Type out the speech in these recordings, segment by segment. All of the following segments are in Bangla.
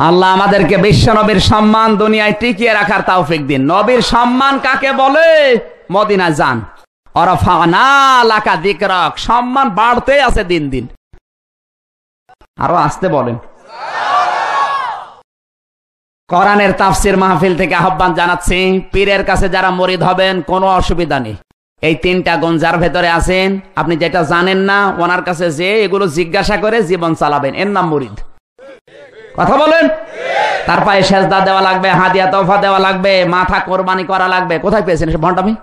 আল্লাহ আমাদেরকে বিশ্ব নবীর সম্মান দুনিয়ায় টিকিয়ে রাখার তৌফিক দিন। নবীর সম্মান কাকে বলে? মদিনায় যান, ওয়ারাফা'না লাকা যিকরাক, সম্মান বাড়তেই আছে দিন দিন। আরো আসতে বলেন। কোরআনের তাফসীর মাহফিল থেকে আহ্বান জানাচ্ছি, পীরের কাছে যারা মুরিদ হবেন কোনো অসুবিধা নেই। এই তিনটা গুণ যার ভেতরে আছেন, আপনি যেটা জানেন না ওনার কাছে যে এগুলো জিজ্ঞাসা করে জীবন চালাবেন, এর নাম মুরিদ। কথা বলেন। তার পায়ে সেজদা দেওয়া লাগবে, হাদিয়া তোফা দেওয়া লাগবে, মাথা কোরবানি করা লাগবে। কোথায় পেয়েছেন এসব ভণ্ডামি?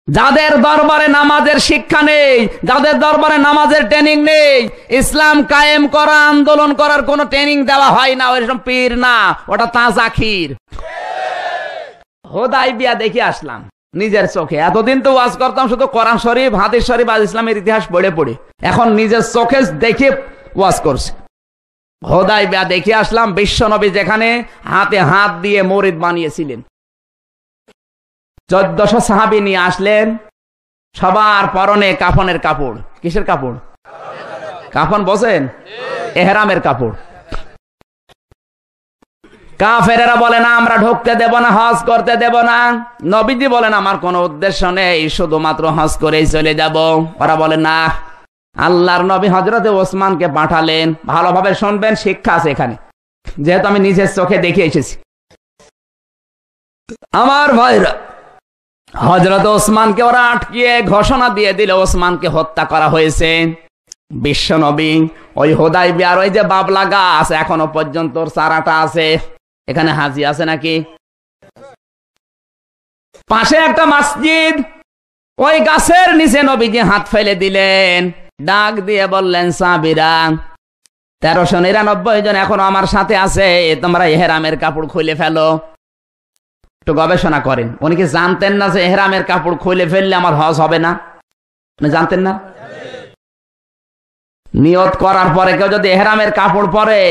যাদের দরবারে নামাজের শিক্ষা নেই, যাদের দরবারে নামাজের ট্রেনিং নেই, ইসলাম কায়েম করা, আন্দোলন করার কোনো ট্রেনিং দেওয়া হয় না, ওইরকম পীর না, ওটা তাজাখির। হুদাইবিয়া দেখে আসলাম নিজের চোখে। এতদিন তো ওয়াজ করতাম শুধু কোরআন শরীফ, হাদিস শরীফ আর ইসলামের ইতিহাস পড়ে পড়ে, এখন নিজের চোখে দেখে ওয়াজ করছে। হুদাইবিয়া দেখে আসলাম বিশ্ব নবী যেখানে হাতে হাত দিয়ে মুরিদ বানিয়েছিলেন। 1400 সাহাবী নিয়ে আসলেন, সবার পরনে কাফনের কাপড়। কিসের কাপড়? কাফন বোঝেন? এহরামের কাপড়। কাফেরেরা বলে না আমরা ঢুকতে দেব না, হজ করতে দেব না। নবীজি বলেন আমার কোনো উদ্দেশ্য নেই, শুধুমাত্র হজ করেই চলে যাব। ওরা বলে না, আল্লাহর নবী হযরতে ওসমানকে পাঠালেন। ভালোভাবে শুনবেন, শিক্ষা আছে এখানে, যেহেতু আমি নিজের চোখে দেখে এসেছি। আমার ভাইরা, হযরত ওসমানকে ওরা আটকিয়ে ঘোষণা দিয়ে দিল ওসমানকে হত্যা করা হয়েছে। বিশ্ব নবী ওই হুদাইবিয়ার ওই যে বাবলা গাছ এখনো পর্যন্ত চারাটা আছে, এখানে হাজি আছে নাকি? পাশে একটা মসজিদ, ওই গাছের নিচে নবীজি হাত ফেলে দিলেন, ডাক দিয়ে বললেন সাহাবীরা 1399 জন এখনো আমার সাথে আছে, তোমরা ইহরামের কাপড় খুলে ফেলো। একটু গবেষণা করেন। উনি কি জানতেন না যে ইহরামের কাপড় খুলে ফেললে আমার হজ হবে না? উনি জানতেন না? নিয়ত করার পরে কেউ যদি ইহরামের কাপড় পরে,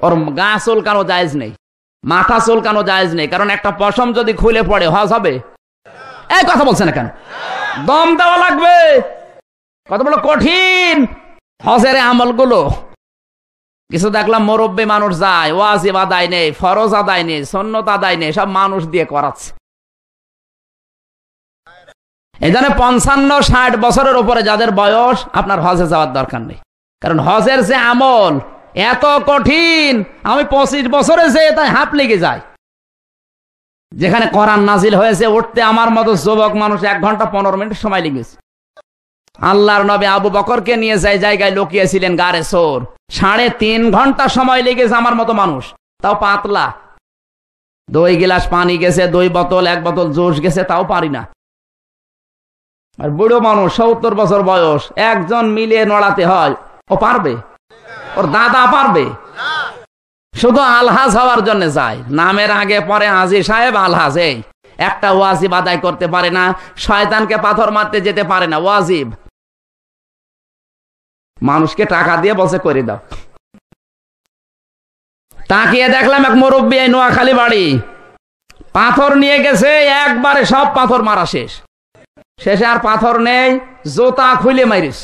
ওর গা চুলকানো জায়েজ নেই, মাথা চুলকানো জায়েজ নেই, কারণ একটা পশম যদি খুলে পড়ে হজ হবে? এই কথা বলছেন না কেন? দম দেওয়া লাগবে। কত বড় কঠিন হজের আমলগুলো। কিছু দেখলাম মুরব্বী মানুষ যায়, ওয়াজিব আদায় নেই, ফরজ আদায় নেই, সুন্নত আদায় নেই, সব মানুষ দিয়ে করাচ্ছে। এই জন্য 55-60 বছরের উপরে যাদের বয়স, আপনার হজে যাওয়ার দরকার নেই, কারণ হজের যে আমল এত কঠিন। আমি 25 বছরে যে তাই হাঁপ লেগে যায়। যেখানে কোরআন নাজিল হয়েছে উঠতে আমার মতো যুবক মানুষ 1 ঘন্টা 15 মিনিট সময় লেগেছে। আল্লাহর নবী আবু বকরকে নিয়ে যায় জায়গায় লুকিয়েছিলেন গারে সোর, 3.5 ঘন্টা সময় লেগেছে আমার মতো মানুষ, তাও পাতলা। 2 গিলাস পানি গেছে, 2 বোতল, 1 বোতল জুস গেছে, তাও পারি না। আর বুড়ো মানুষ 70 বছর বয়স, একজন মিলিয়ে নড়াতে হয়, ও পারবে? ওর দাদা পারবে? শুধু আলহাজ হওয়ার জন্য যায়, নামের আগে পরে হাজী সাহেব আলহাজ। এই একটা ওয়াজিব আদায় করতে পারে না, শয়তানকে পাথর মারতে যেতে পারে না, ওয়াজিব। মানুষকে টাকা দিয়ে বসে করে দাও। তাকিয়ে দেখলাম এক মুরব্বী, এই নোয়াখালী বাড়ি, পাথর নিয়ে গেছে, একবারে সব পাথর মারা শেষ। শেষে আর পাথর নেই, জুতা খুলে মারিস।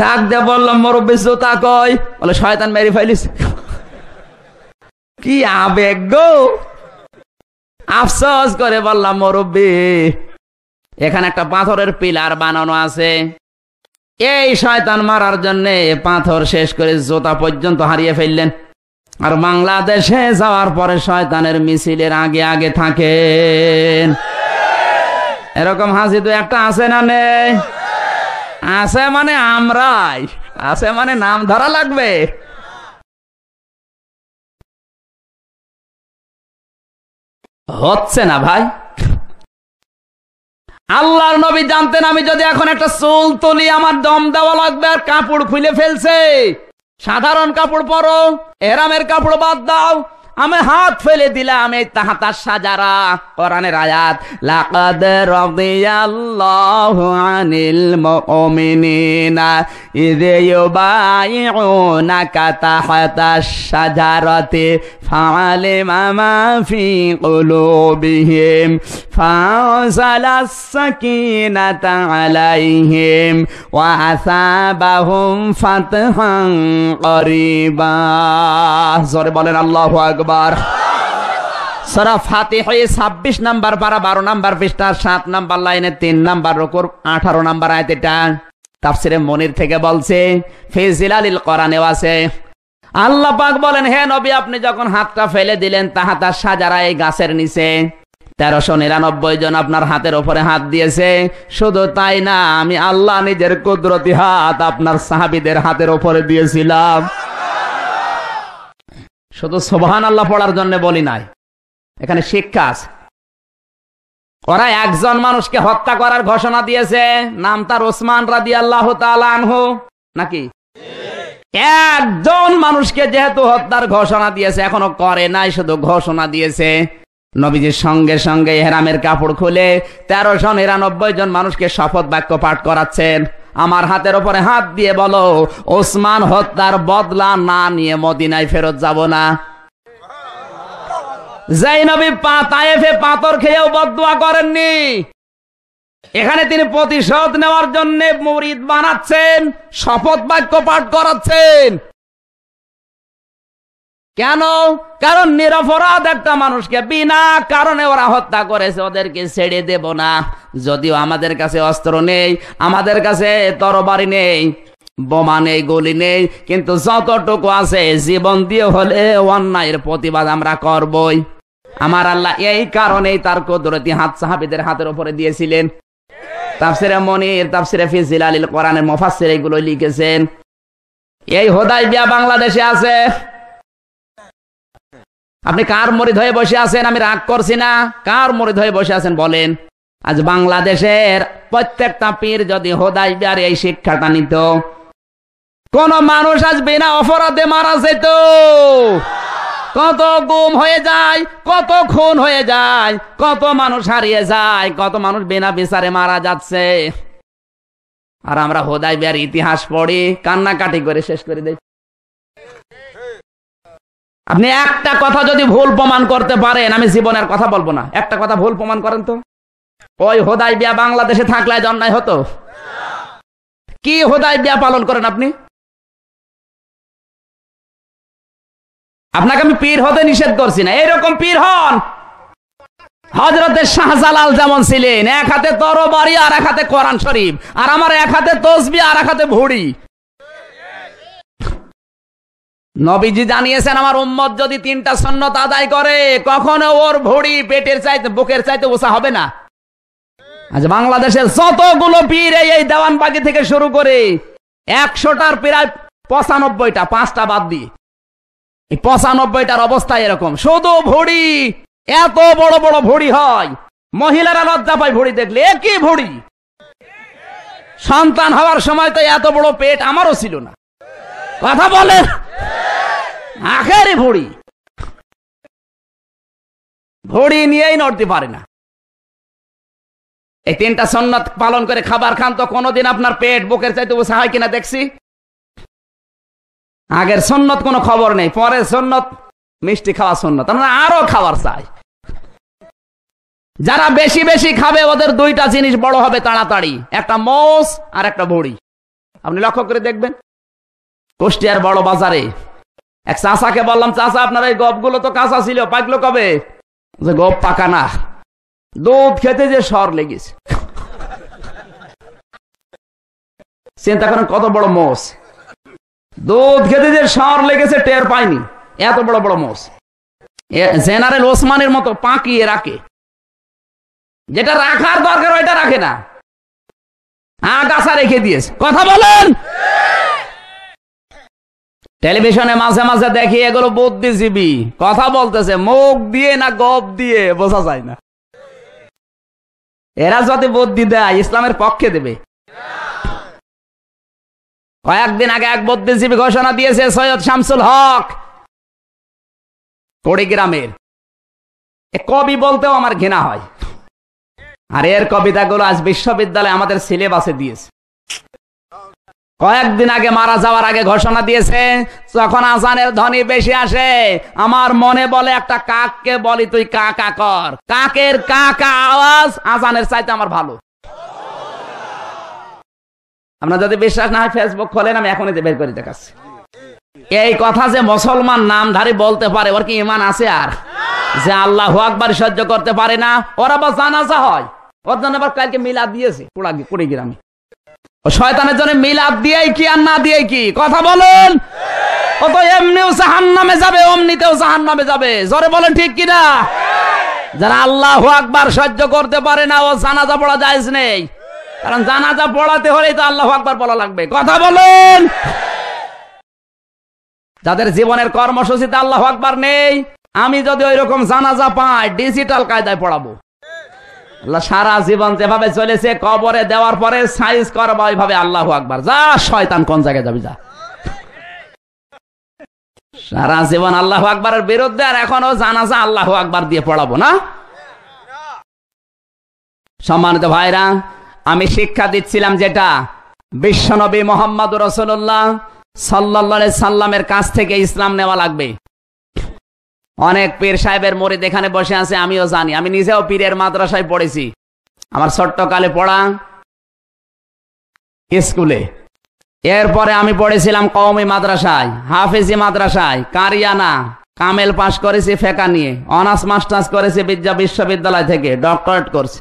ডাক দিয়ে বললাম মুরব্বী জুতা কই? বলে শয়তান মেরে ফেলিস। কি আবেগ গো! আফসোস করে বললাম মুরব্বী এখানে একটা পাথরের পিলার বানানো আছে, এই শয়তান মারার জন্য পাথর শেষ করে জুতা পর্যন্ত হারিয়ে ফেললেন। আর বাংলাদেশে যাওয়ার পরে শয়তানের মিছিলের আগে আগে থাকেন। এরকম হাসি তো একটা আছে না? নেই? আছে মানে আমরাই, আছে মানে নাম ধরা লাগবে। হচ্ছে না ভাই। আল্লাহর নবী জানতেন আমি যদি এখন একটা চুল তুলি আমার দম দেওয়া লাগবে, আর কাপড় খুলে ফেলছে। সাধারণ কাপড় পরো, এহরামের কাপড় বাদ দাও, আমি হাত ফেলে দিলাম এই তাহাতার সাজারা, কোরআনের আয়াত, লাকাদ রাদিয়াল্লাহু আনিল মুমিনিনা ইয ইউবাইউনাকা তাহাতাশ সাজারাতি ফাআলিমা মা ফি কুলুবিহিম ফাআনজালাস সাকিনাতা আলাইহিম ওয়া আসাবাহুম ফাতহান করিবা। জোরে বলেন আল্লাহু আকবার। সূরা ফাতিহা 26 নাম্বার পারা 12 নাম্বার পৃষ্ঠা 7 নাম্বার লাইনে 3 নাম্বার রুকুর 18 নাম্বার আয়াত। এটা তাফসিরে মনির থেকে বলছে, ফি জিলালিল কোরআনেও আছে। আল্লাহ পাক বলেন, হে নবী আপনি যখন হাতটা ফেলে দিলেন তাহাতা সাজারা এই গাছের নিচে, 1399 জন আপনার হাতের উপরে হাত দিয়েছে। শুধু তাই না, আমি আল্লাহ নিজের কুদরতি হাত আপনার সাহাবীদের হাতের উপরে দিয়েছিলাম। শুধু সুবহানাল্লাহ পড়ার জন্য বলি নাই, এখানে শিক্ষা আছে। ওরা একজন মানুষকে হত্যা করার ঘোষণা দিয়েছে, নাম তার ওসমান রাদিয়াল্লাহু তাআলা আনহু, নাকি? একজন মানুষকে যেহেতু হত্যার ঘোষণা দিয়েছে, এখনো করে নাই, শুধু ঘোষণা দিয়েছে, নবীজির সঙ্গে সঙ্গে ইহরামের কাপড় খুলে 1399 জন মানুষকে শপথ বাক্য পাঠ করাচ্ছেন, আমার হাতের উপরে হাত দিয়ে বলো ওসমান হত্যার বদলা না নিয়ে মদিনায় ফেরত যাব না। যেই নবী তায়েফে পাথর খেয়েও বদদুয়া করেননি, এখানে তিনি প্রতিশোধ নেওয়ার জন্য মুরিদ বানাচ্ছেন, শপথ বাক্য পাঠ করাচ্ছেন। কেন? কারণ নিরপরাধ একটা মানুষকে বিনা কারণে ওরা হত্যা করেছে, ওদেরকে ছেড়ে দেব না। যদিও আমাদের কাছে অস্ত্র নেই, আমাদের কাছে তরবারি নেই, বোমা নেই, গুলি নেই, কিন্তু যতটুকু আছে জীবন দিয়ে হলে অন্যায়ের প্রতিবাদ আমরা করবই। আমার আল্লাহ এই কারণেই তার কুদরতি হাত সাহাবীদের হাতের উপরে দিয়েছিলেন। তাফসিরে মনির, তাফসিরে ফি জিলালিল কোরআনের মুফাসসির এগুলো লিখেছেন। এই হুদায়বিয়া বাংলাদেশে আছে। আপনি কার মুরিদ হয়ে বসে আছেন? আমি রাগ করছি না, কার মুরিদ হয়ে বসে আছেন বলেন? আজ বাংলাদেশের প্রত্যেকটা পীর যদি হুদায়বিয়ার এই শিক্ষাটা নিত, কোন মানুষ আজ বিনা অপরাধে মারা যেত। কত গুম হয়ে যায়, কত খুন হয়ে যায়, কত মানুষ হারিয়ে যায়, কত মানুষ বিনা বিচারে মারা যাচ্ছে। আর আমরা হুদায়বিয়ার ইতিহাস পড়ি, কান্নাকাটি করে শেষ করে দেই। আপনি একটা কথা যদি ভুল প্রমাণ করতে পারেন, আমি জীবনের কথা বলবো না, একটা কথা ভুল প্রমাণ করেন তো, ওই হুদায়বিয়া বাংলাদেশে থাকলে আজ অন্যায় হতো? কি হুদায়বিয়া পালন করেন আপনি? আপনাকে আমি পীর হতে নিষেধ করছি না, এরকম পীর হন। হযরতে শাহজালাল যেমন ছিলেন, এক হাতে তরবারি আর এক হাতে কোরআন শরীফ, আর আমার এক হাতে তসবিহ আর এক হাতে ভুড়ি। নবীজি জানিয়েছেন আমার উম্মত যদি 3টা সুন্নত আদায় করে, কখনো ওর ভুড়ি পেটের চাইতে বুকের চাইতে ওসা হবে না। আজ বাংলাদেশের যতগুলো পীর এই দেওয়ানবাগি থেকে শুরু করে 100টার প্রায় 95টা, 5টা বাদ দিয়ে এই 95টার অবস্থা এরকম, শুধু ভুড়ি। এত বড় বড় ভুড়ি হয়, মহিলারা লজ্জা পায় ভুড়ি দেখলে। একই ভুড়ি, সন্তান হওয়ার সময় তো এত বড় পেট আমারও ছিল না। কথা বলে আখেরি ভুড়ি, ভুড়ি নিয়েই নড়তে পারে না। এই 3টা সুন্নাত পালন করে খাবার খান তো কোনোদিন আপনার পেট বুকের চাইতে ওসা হয় কিনা দেখছি। আগের সুন্নত কোনো খবর নেই, পরের সুন্নত মিষ্টি খাওয়া সুন্নত, আমরা আরো খাবার চাই। যারা বেশি বেশি খাবে ওদের 2টা জিনিস বড় হবে তাড়াতাড়ি, একটা মোষ আর একটা ভুড়ি। আপনি লক্ষ্য করে দেখবেন, কুষ্টিয়ার বড় বাজারে এক চাচাকে বললাম, চাচা আপনার এই গপগুলো তো কাঁচা ছিল, পাকলো কবে? যে গপ পাকা না, দুধ খেতে যে সর লেগেছে। চিন্তা করেন কত বড় মোষ, দুধ খেতে যে সর লেগেছে টের পায়নি। এত বড় বড় মোষ জেনারেল ওসমানের মতো পাকিয়ে রাখে, যেটা রাখার দরকার ওইটা রাখে না, আগাছা রেখে দিয়েছে। কথা বলেন। টেলিভিশনে মাঝে মাঝে দেখি এগুলো বুদ্ধিজীবী কথা বলতেছে, মুখ দিয়ে না গপ দিয়ে বোঝা যায় না। এরা যদি বুদ্ধি দেয় ইসলামের পক্ষে দেবে। কয়েকদিন আগে এক বুদ্ধিজীবী ঘোষণা দিয়েছে, সৈয়দ শামসুল হক কুড়িগ্রামের কবি বলতেও আমার ঘৃণা হয়, আর এর কবিতাগুলো আজ বিশ্ববিদ্যালয়ে আমাদের সিলেবাসে দিয়েছে। কয়েকদিন আগে মারা যাওয়ার আগে ঘোষণা দিয়েছে, যখন আজানের ধ্বনি বেশি আসে আমার মনে বলে একটা কাককে বলি তুই কা কা কর, কাকের কা কা আওয়াজ আজানের চাইতে আমার ভালো। আপনার যদি বিশ্বাস না হয় ফেসবুক খোলেন, আমি এখনই বের করে দেখাচ্ছি। এই কথা যে মুসলমান নামধারী বলতে পারে, ওর কি ঈমান আছে? আর যে আল্লাহু আকবার সহ্য করতে পারে না, ওর আবার জানাজা হয়, ওর জন্য আবার কালকে মিলাদ দিয়েছে কুড়িগ্রামে। ও শয়তানের জন্য মিলাদ দিয়েই কি আর না দিয়েই কি, কথা বলেন? ও তো এমনিও জাহান্নামে যাবে, অমনিতেও জাহান্নামে যাবে, জোরে বলেন ঠিক কিনা? যারা আল্লাহু আকবার সহ্য করতে পারে না, ও জানাজা পড়া জায়েজ নেই, কারণ জানাজা পড়াতে হলেই তো আল্লাহু আকবার বলা লাগবে, কথা বলেন? যাদের জীবনের কর্মসূচিতে আল্লাহু আকবার নেই, আমি যদি ওই রকম জানাজা পাই ডিজিটাল কায়দায় পড়াবো। আল্লাহ সারা জীবন যেভাবে চলেছে, কবরে দেওয়ার পরে সাইজ করবা ওইভাবে আল্লাহু আকবার। যা শয়তান, কোন জায়গায় যাবি যা। সারা জীবন আল্লাহু আকবারের বিরুদ্ধে, আর এখনো জানাজা আল্লাহু আকবার দিয়ে পড়াবো না? সম্মানিত ভাইরা, আমি শিক্ষা দিচ্ছিলাম যেটা বিশ্বনবী মুহাম্মদুর রাসূলুল্লাহ সাল্লাল্লাহু আলাইহি সাল্লামের কাছ থেকে ইসলাম নেওয়া লাগবে। অনেক পীর সাহেবের মুরিদ এখানে বসে আছে, আমিও জানি, আমি নিজেও পীরের মাদ্রাসায় পড়েছি। আমার ছোট্টকালে পড়া স্কুলে, এরপরে আমি পড়েছিলাম কওমি মাদ্রাসায়, হাফেজি মাদ্রাসায়, কারিয়ানা, কামেল পাশ করেছি ফেকা নিয়ে, অনার্স মাস্টার্স করেছি বিশ্ববিদ্যালয় থেকে, ডক্টরেট করছি।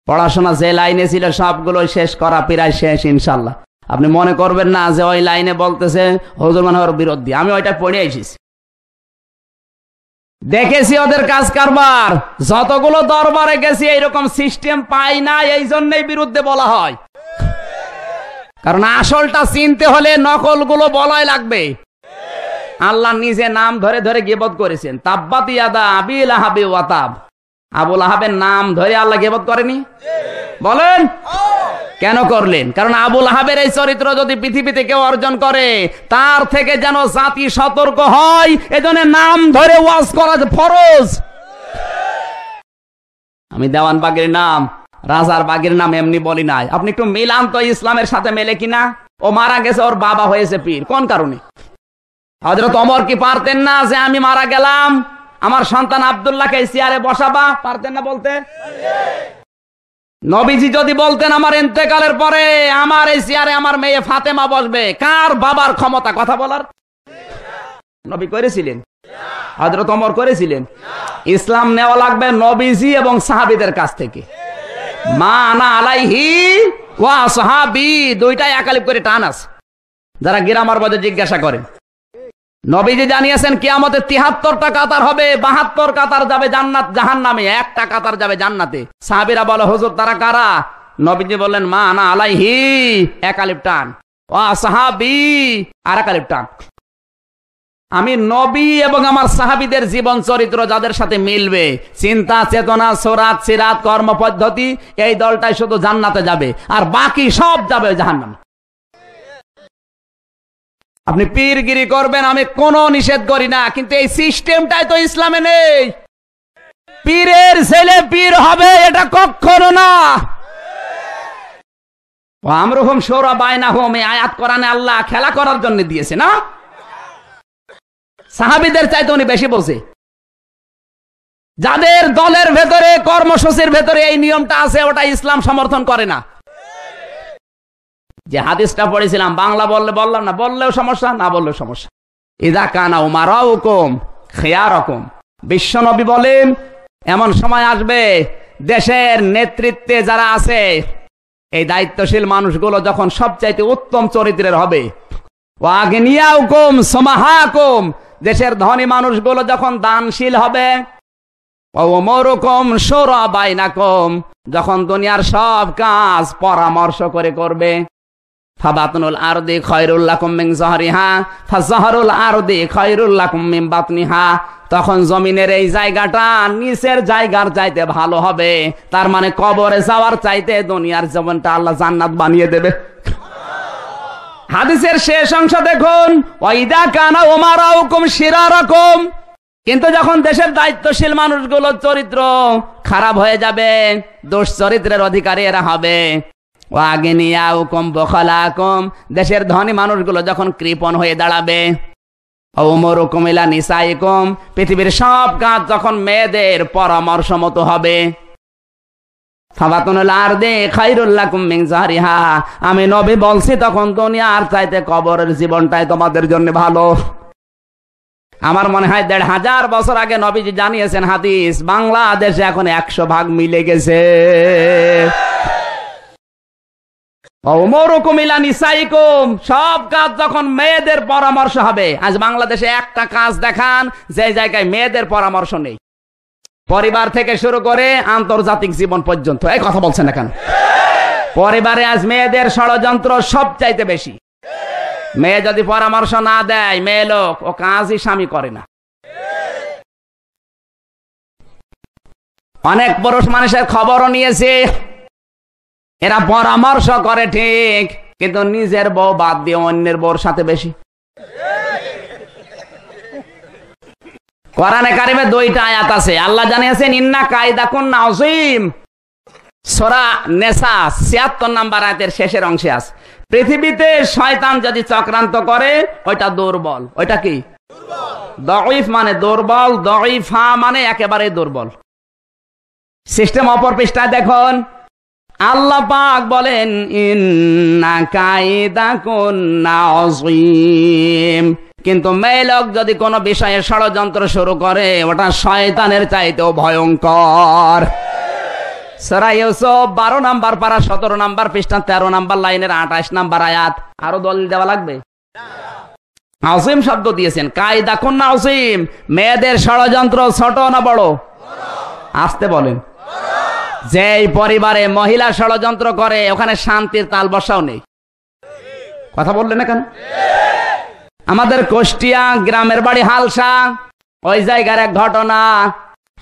পড়াশোনা যে লাইনে ছিল সবগুলো শেষ করা, প্রায় শেষ ইনশাল্লাহ। আপনি মনে করবেন না যে ওই লাইনে বলতেছে হুজুর মানে ওর বিরোধী, আমি ওইটা পড়ে এসেছি, দেখেছি ওদের কাজ কারবার। যতগুলো দরবারে গেছি এইরকম সিস্টেম পাই না, এই জন্যই বিরুদ্ধে বলা হয়, কারণ আসলটা চিনতে হলে নকলগুলো বলাই লাগবে। আল্লাহ নিজে নাম ধরে ধরে গীবত করেছেন, তাব্বাত ইয়াদা আবি লাহাবি ওয়া তাব। আবু লাহাবের নাম ধরে আল্লাহ গীবত করেনি? বলেন কেন করলেন? কারণ আবু লাহাবের এই চরিত্র যদি পৃথিবীতে কেউ অর্জন করে, তার থেকে যেন জাতি সতর্ক হয়, এজন্য নাম ধরে ওয়াজ করা ফরজ। আমি দেওয়ান বাগের নাম, রাজার বাগের নাম এমনি বলি নাই। আপনি একটু মিলান তো ইসলামের সাথে মেলে কিনা। ও মারা গেছে, ওর বাবা হয়েছে পীর, কোন কারণে? হযরত ওমর কি পারতেন না যে আমি মারা গেলাম, আমার সন্তান আব্দুল্লাহকে চেয়ারে বসাবা? পারতেন না বলতে? নবীজি যদি বলতেন আমার ইন্তেকালের পরে আমার এই চেয়ারে আমার মেয়ে ফাতেমা বসবে, কার বাবার ক্ষমতা কথা বলার? নবী করেছিলেন? হযরত ওমর করেছিলেন? ইসলাম নেওয়া লাগবে নবীজি এবং সাহাবীদের কাছ থেকে। মা আনা আলাইহি ওয়া সাহাবী, দুইটাই একালিপ করে টান আছে। যারা গ্রামার মধ্যে জিজ্ঞাসা করেন, নবীজি জানিয়েছেন কিয়ামতে ৭৩টা কাতার হবে, ৭২ কাতার যাবে জান্নাত জাহান্নামে, একটা কাতার যাবে জান্নাতে। সাহাবীরা বলে হুজুর তারা কারা? নবীজি বললেন মা আনা আলাইহি একালিপ টান, ওয়া সাহাবী আর একালিপ টান। আমি নবী এবং আমার সাহাবীদের জীবন চরিত্র যাদের সাথে মিলবে, চিন্তা চেতনা সুরাত সিরাত কর্ম পদ্ধতি, এই দলটাই শুধু জান্নাতে যাবে, আর বাকি সব যাবে জাহান্নামে। আপনি পীরগিরি করবেন, আমি কোনো নিষেধ করি না, কিন্তু এই সিস্টেমটাই তো ইসলামে নেই। পীরের ছেলে পীর হবে এটা কখনো না। আমরুহুম শুরা বাইনাহুম, এই আয়াত কোরআনে আল্লাহ খেলা করার জন্য দিয়েছে না? সাহাবীদের চাইতে উনি বেশি বলছে। যাদের দলের ভেতরে কর্মসূচির ভেতরে এই নিয়মটা আছে, ওটা ইসলাম সমর্থন করে না। যে হাদিসটা পড়েছিলাম, বাংলা বললে বললাম না, বললেও সমস্যা, না বললেও সমস্যা। ইদা কানা উমারাউকুম খিয়ারাকুম, বিশ্বনবী বলেন এমন সময় আসবে দেশের নেতৃত্বে যারা আছে, এই দায়িত্বশীল মানুষগুলো যখন সবচাইতে উত্তম চরিত্রের হবে, ওয়াগনিয়াউকুম সুমাহাকুম, দেশের ধনী মানুষগুলো যখন দানশীল হবে, ওমরুকুম শুরা বাইনাকুম, যখন দুনিয়ার সব কাজ পরামর্শ করে করবে, ফাবাতনুল আরদি খায়রুল লাকুম মিন যাহরিহা ফাযাহরুল আরদি খায়রুল লাকুম মিন বাতনিহা, তখন জমিনের এই জায়গাটা নিচের জায়গার চাইতে ভালো হবে। তার মানে কবরে যাওয়ার চাইতে দুনিয়ার জীবনটা আল্লাহ জান্নাত বানিয়ে দেবে। হাদিসের শেষ অংশ দেখুন, ওয়াইদা কানা উমারাউকুম শিরারাকুম, কিন্তু যখন দেশের দায়িত্বশীল মানুষগুলোর চরিত্র খারাপ হয়ে যাবে, দোষ চরিত্রের অধিকারী এরা হবে, দেশের ধনী মানুষগুলো যখন কৃপণ হয়ে দাঁড়াবে, পৃথিবীর সব কাজ যখন মেয়েদের পরামর্শ মতো হবে, আমি নবী বলছি তখন দুনিয়ার চাইতে কবরের জীবনটাই তোমাদের জন্য ভালো। আমার মনে হয় ১৫০০ বছর আগে নবীজি জানিয়েছেন হাদিস, বাংলাদেশে এখন ১০০ ভাগ মিলে গেছে। সব কাজ যখন মেয়েদের পরামর্শ হবে, আজ বাংলাদেশে একটা কাজ দেখান যে জায়গায় মেয়েদের পরামর্শ নেই, পরিবার থেকে শুরু করে আন্তর্জাতিক জীবন পর্যন্ত। এই কথা বলছেন না কেন? পরিবারে আজ মেয়েদের ষড়যন্ত্র সবচাইতে বেশি। মেয়ে যদি পরামর্শ না দেয়, মেয়ে লোক ও কাজই স্বামী করে না। অনেক পুরুষ মানুষের খবরও নিয়েছে, এরা পরামর্শ করে ঠিক, কিন্তু নিজের বউ বাদ দিয়ে অন্যের বউর সাথে বেশি। কোরআনে কারিমে 2টা আয়াত আছে, আল্লাহ জানিয়েছেন ইন্না কায়দাকুন্না আযীম। সূরা নিসা ৭৬ নম্বর আয়াতের শেষের অংশে আছে, পৃথিবীতে শয়তান যদি চক্রান্ত করে ওইটা দুর্বল। ওইটা কি? দঈফ মানে দুর্বল, দঈফা মানে একেবারে দুর্বল। সিস্টেম অপর পৃষ্ঠায় দেখুন, আল্লাহ পাক বলেন ইন্না কায়দাকুন্না আযীম। কিন্তু মেয়ে লোক যদি কোনো বিষয়ে ষড়যন্ত্র শুরু করে, ওটা শয়তানের চাইতেও ভয়ঙ্কর। সূরা ইউসুফ 12 নম্বর পারা 17 নম্বর পৃষ্ঠা 13 নম্বর লাইনের 28 নম্বর আয়াত। আরো দলিল দেওয়া লাগবে? আযীম শব্দ দিয়েছেন, কায়দাকুন্না আযীম। মেয়েদের ষড়যন্ত্র ছোট না বড়? আসতে বলেন। যেই পরিবারে মহিলা ষড়যন্ত্র করে ওখানে শান্তির তাল বসাও নেই। কথা বললেন না কেন? আমাদের কুষ্টিয়া গ্রামের বাড়ি হালসা, ওই জায়গার এক ঘটনা।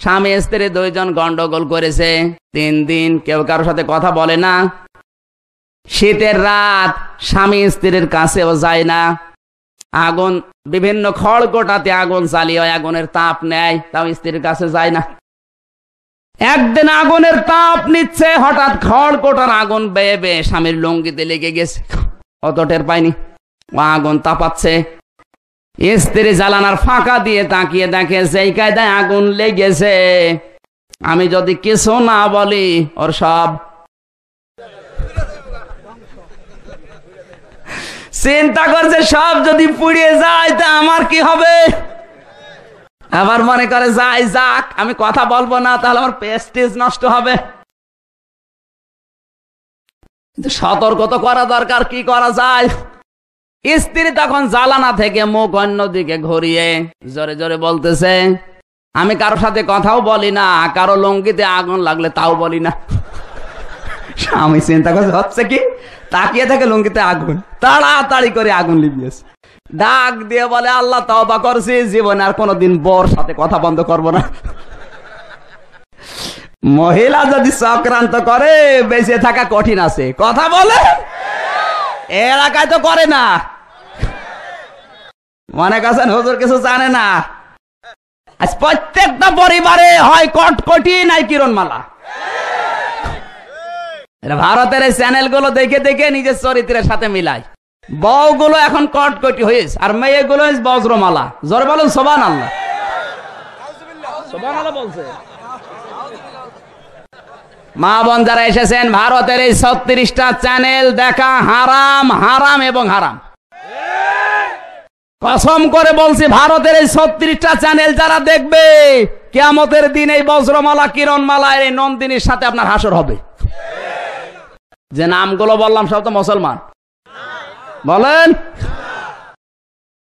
স্বামী স্ত্রী 2 জন গন্ডগোল করেছে, 3 দিন কেউ কারোর সাথে কথা বলে না। শীতের রাত, স্বামী স্ত্রীর কাছেও যায় না। আগুন, বিভিন্ন খড়কোটাতে আগুন জ্বালিয়ে আগুনের তাপ নেয়, তাও স্ত্রীর কাছে যায় না। একদিন আগুনের তাপ নিচ্ছে, হঠাৎ খড়কোটার আগুন বেয়ে বেয়ে স্বামীর লুঙ্গিতে লেগে গেছে, অত টের পায়নি। আগুন তাপাচ্ছে, স্ত্রী জ্বালানার ফাঁকা দিয়ে তাকিয়ে দেখে যেই কায়দায় আগুন লেগেছে, আমি যদি কিছু না বলি ওর সব। চিন্তা করছে সব যদি পুড়িয়ে যায় তা আমার কি হবে। আবার মনে করে যাই যাক, আমি কথা বলবো না, তাহলে আমার প্রেস্টিজ নষ্ট হবে। কিন্তু সতর্ক তো করা দরকার, কি করা যায়। স্ত্রী তখন জ্বালানা থেকে মুখ অন্যদিকে ঘুরিয়ে জোরে জোরে বলতেছে, আমি কারো সাথে কথাও বলি না, কারো লুঙ্গিতে আগুন লাগলে তাও বলি না। আমি চিন্তা করছি হচ্ছে কি, তাকিয়ে থাকে লুঙ্গিতে আগুন, তাড়াতাড়ি করে আগুন লিভিয়েছে। ডাক দিয়ে বলে, আল্লাহ তওবা করছি, জীবনে আর কোনোদিন বউর সাথে কথা বন্ধ করব না। মহিলা যদি চক্রান্ত করে বেঁচে থাকা কঠিন আছে। কথা বলে এলাকায় তো করে না, মনে করছেন হুজুর কিছু জানে না। আজ প্রত্যেকটা পরিবারে হয় কটকটি নাই কিরণমালা। ভারতের এই চ্যানেলগুলো দেখে দেখে নিজের চরিত্রের সাথে মিলায়। বউগুলো এখন কটকটি হয়েছে আর মেয়েগুলো বজ্রমালা। জোরে বলুন সুবহানাল্লাহ। সুবহানাল্লাহ বলছে। মা বোন যারা এসেছেন, ভারতের এই 36টা চ্যানেল দেখা হারাম, হারাম এবং হারাম। কসম করে বলছি, ভারতের এই 36টা চ্যানেল যারা দেখবে, কিয়ামতের দিন এই বজ্রমালা, কিরণমালা, এই নন্দিনীর সাথে আপনার হাসর হবে। যে নামগুলো বললাম সব তো মুসলমান। বলেন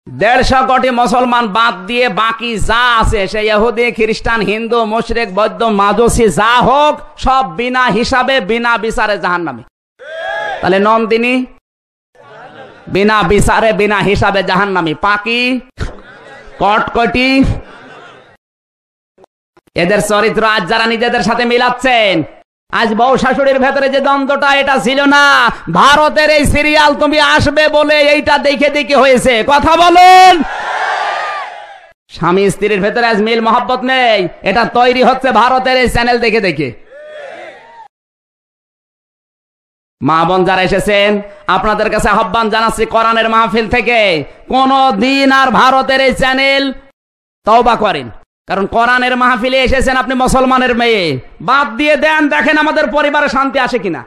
150 কোটি মুসলমান বাদ দিয়ে বাকি যা আছে, সে ইহুদি, খ্রিস্টান, হিন্দু, মুশরিক, বৌদ্ধ, মাজুসি যা হোক, সব বিনা হিসাবে বিনা বিচারে জাহান্নামী। তাহলে নন্দিনী বিনা বিচারে বিনা হিসাবে জাহান্নামী, পাকি, কটকটি, এদের চরিত্র আজ যারা নিজেদের সাথে মিলাচ্ছেন, আজ বউ শাশুড়ির ভেতরে যে দ্বন্দ্বটা, এটা ছিল না। ভারতের এই সিরিয়াল তুমি আসবে বলে এইটা দেখে দেখে হয়েছে। কথা বলুন। স্বামী স্ত্রীর ভেতরে আজ মিল মহব্বত নেই, এটা তৈরি হচ্ছে ভারতের এই চ্যানেল দেখে দেখে। মা বোন যারা এসেছেন, আপনাদের কাছে আহ্বান জানাচ্ছি কোরআনের মাহফিল থেকে কোন দিন আর ভারতের এই চ্যানেল তওবা করেন। কারণ কোরআনের মাহফিলে এসেছেন আপনি মুসলমানের মেয়ে, বাদ দিয়ে দেন, দেখেন আমাদের পরিবারে শান্তি আসে কিনা।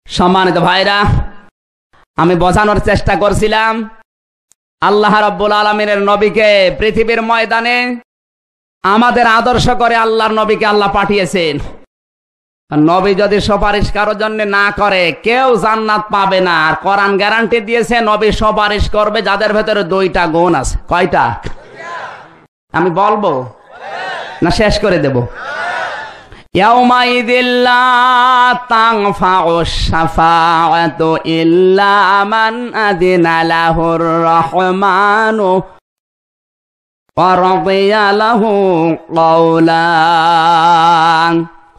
সম্মানিত ভাইরা, আমি বোঝানোর চেষ্টা করছিলাম আল্লাহ রাব্বুল আলামিনের নবীকে পৃথিবীর ময়দানে আমাদের আদর্শ করে আল্লাহর নবীকে আল্লাহ পাঠিয়েছেন। নবী যদি সুপারিশ কারোর জন্য না করে কেউ জান্নাত পাবে না। আর কোরআন গ্যারান্টি দিয়েছে নবী সুপারিশ করবে যাদের ভেতরে দুইটা গুণ আছে। কয়টা? আমি বলবো না শেষ করে দেব? ইয়াউমাইযিল লা তানফাউ শাফাআতু ইল্লা মান আযিনা লাহুর রাহমানু ওয়া রাদিয়া লাহু কাওলা।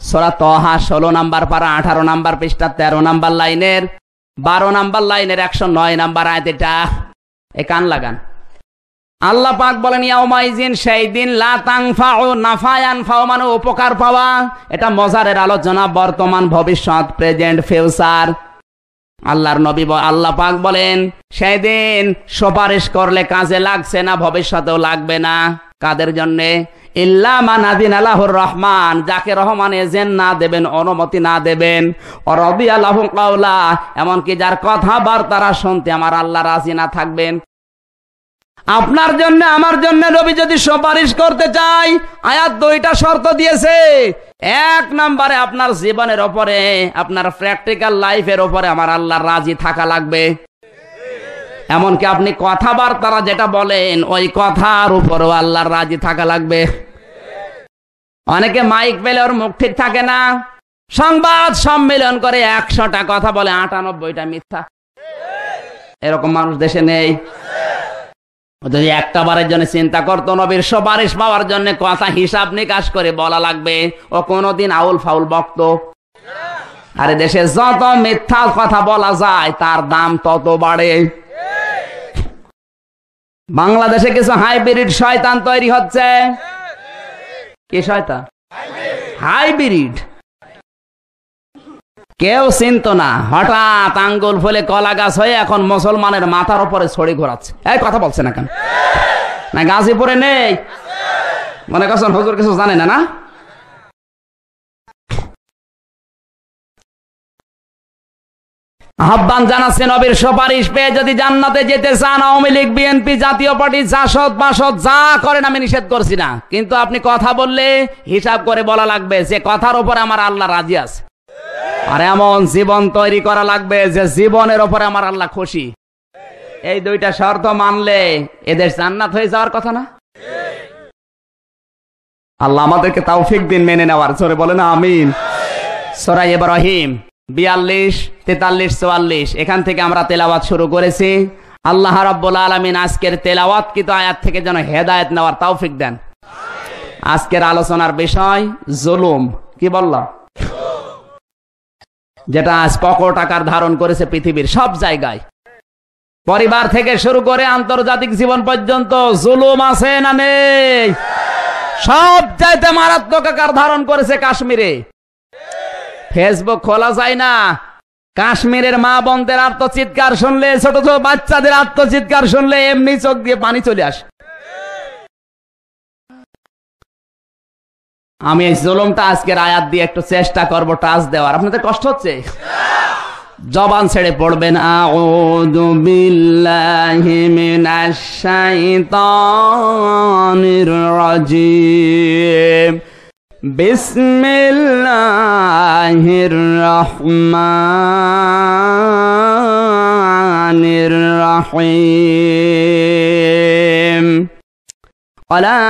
সূরা তাহা 16 নাম্বার পারা 18 নাম্বার পৃষ্ঠা 13 নাম্বার লাইনের 12 নাম্বার লাইনের 109 নাম্বার আয়াত। এটা কান লাগান। আল্লাহ পাক বলেন ইয়াউমাইজিন, সেই দিন, লা তানফাউ, নাফায়ান ফাও মানে উপকার পাওয়া। এটা মজারের আলোচনা, বর্তমান ভবিষ্যৎ, প্রেজেন্ট ফিউচার। আল্লাহর নবী আল্লাহ পাক বলেন সেই দিন সুপারিশ করলে কাজে লাগছে না, ভবিষ্যতেও লাগবে না। কাদের জন্য? ইল্লা মান আযিনা লাহুর রহমান, যাকে রহমান এজেন্ট না দেবেন, অনুমতি না দেবেন, রাদিয়া লাহু কাওলা, এমনকি যার কথাবার্তা শুনতে আমার আল্লাহ রাজি না থাকবেন। আপনার জন্য আমার জন্য নবী যদি সুপারিশ করতে চাই, আয়াত দুইটা শর্ত দিয়েছে। এক নম্বরে আপনার জীবনের উপরে, আপনার প্র্যাকটিক্যাল লাইফের উপরে আমার আল্লাহর রাজি থাকা লাগবে। এমনকি আপনি কথাবার্তা যেটা বলেন ওই কথার উপরও আল্লাহর রাজি থাকা লাগবে। অনেকে মাইক পেলে ওর মুখ ঠিক থাকে না, সংবাদ সম্মেলন করে 100টা কথা বলে 98টা মিথ্যা। এরকম মানুষ দেশে নেই? যদি একটা বারের জন্য চিন্তা করতো নবীর সুপারিশ পাওয়ার জন্য কথা হিসাব নিকাশ করে বলা লাগবে, ও কোনদিন আউল ফাউল বক্ত। আরে দেশে যত মিথ্যা কথা বলা যায় তার দাম তত বাড়ে। বাংলাদেশে কিছু হাইব্রিড শয়তান তৈরি হচ্ছে। কি শয়তান? হাইব্রিড। কেউ চিনত না, হঠাৎ আঙ্গুল ফুলে কলা গাছ হয়ে এখন মুসলমানের মাথার উপরে ছড়ি ঘোরাচ্ছে। এই কথা বলছে না কেন? না গাজীপুরে নেই? মনে করছেন হুজুর কিছু জানে না? না, আহ্বান জানাচ্ছে নবীর সুপারিশ পেয়ে যদি জান্নাতে যেতে চান, আওয়ামী লীগ, বিএনপি, জাতীয় পার্টি, জাসদ বাসদ যা করেন আমি নিষেধ করছি না, কিন্তু আপনি কথা বললে হিসাব করে বলা লাগবে যে কথার উপরে আমার আল্লাহ রাজি আছে। আর এমন জীবন তৈরি করা লাগবে যে জীবনের উপরে আমার আল্লাহ খুশি। এই দুইটা শর্ত মানলে এদের জান্নাত হয়ে যাওয়ার কথা না? আল্লাহ আমাদেরকে তৌফিক দিন মেনে নেওয়ার। জোরে বলেন আমিন। সূরা ইব্রাহিম 42, 43, 44 এখান থেকে আমরা তেলাওয়াত শুরু করেছি। আল্লাহ রাব্বুল আলামিন আজকের তেলাওয়াতকৃত আয়াত থেকে যেন হেদায়েত নেওয়ার তৌফিক দেন। আজকের আলোচনার বিষয় জুলুম। কি বললাম? যেটা আজ প্রকট আকার ধারণ করেছে পৃথিবীর সব জায়গায়, পরিবার থেকে শুরু করে আন্তর্জাতিক জীবন পর্যন্ত জুলুম আছে না নেই? সব চাইতে মারাত্মক আকার ধারণ করেছে কাশ্মীরে। ফেসবুক খোলা যায় না, কাশ্মীরের মা বোনদের আত্মচিৎকার শুনলে, ছোট ছোট বাচ্চাদের আত্মচিৎকার শুনলে এমনি চোখ দিয়ে পানি চলে আসে। আমি এই জুলুমটা আজকের আয়াত দিয়ে একটু চেষ্টা করব টাচ দেওয়ার। আপনাদের কষ্ট হচ্ছে? জবান ছেড়ে পড়বেন। আউযু বিল্লাহি মিনাশ শাইতানির রাজিম। বিসমিল্লাহির রহমানির রহিম। ولا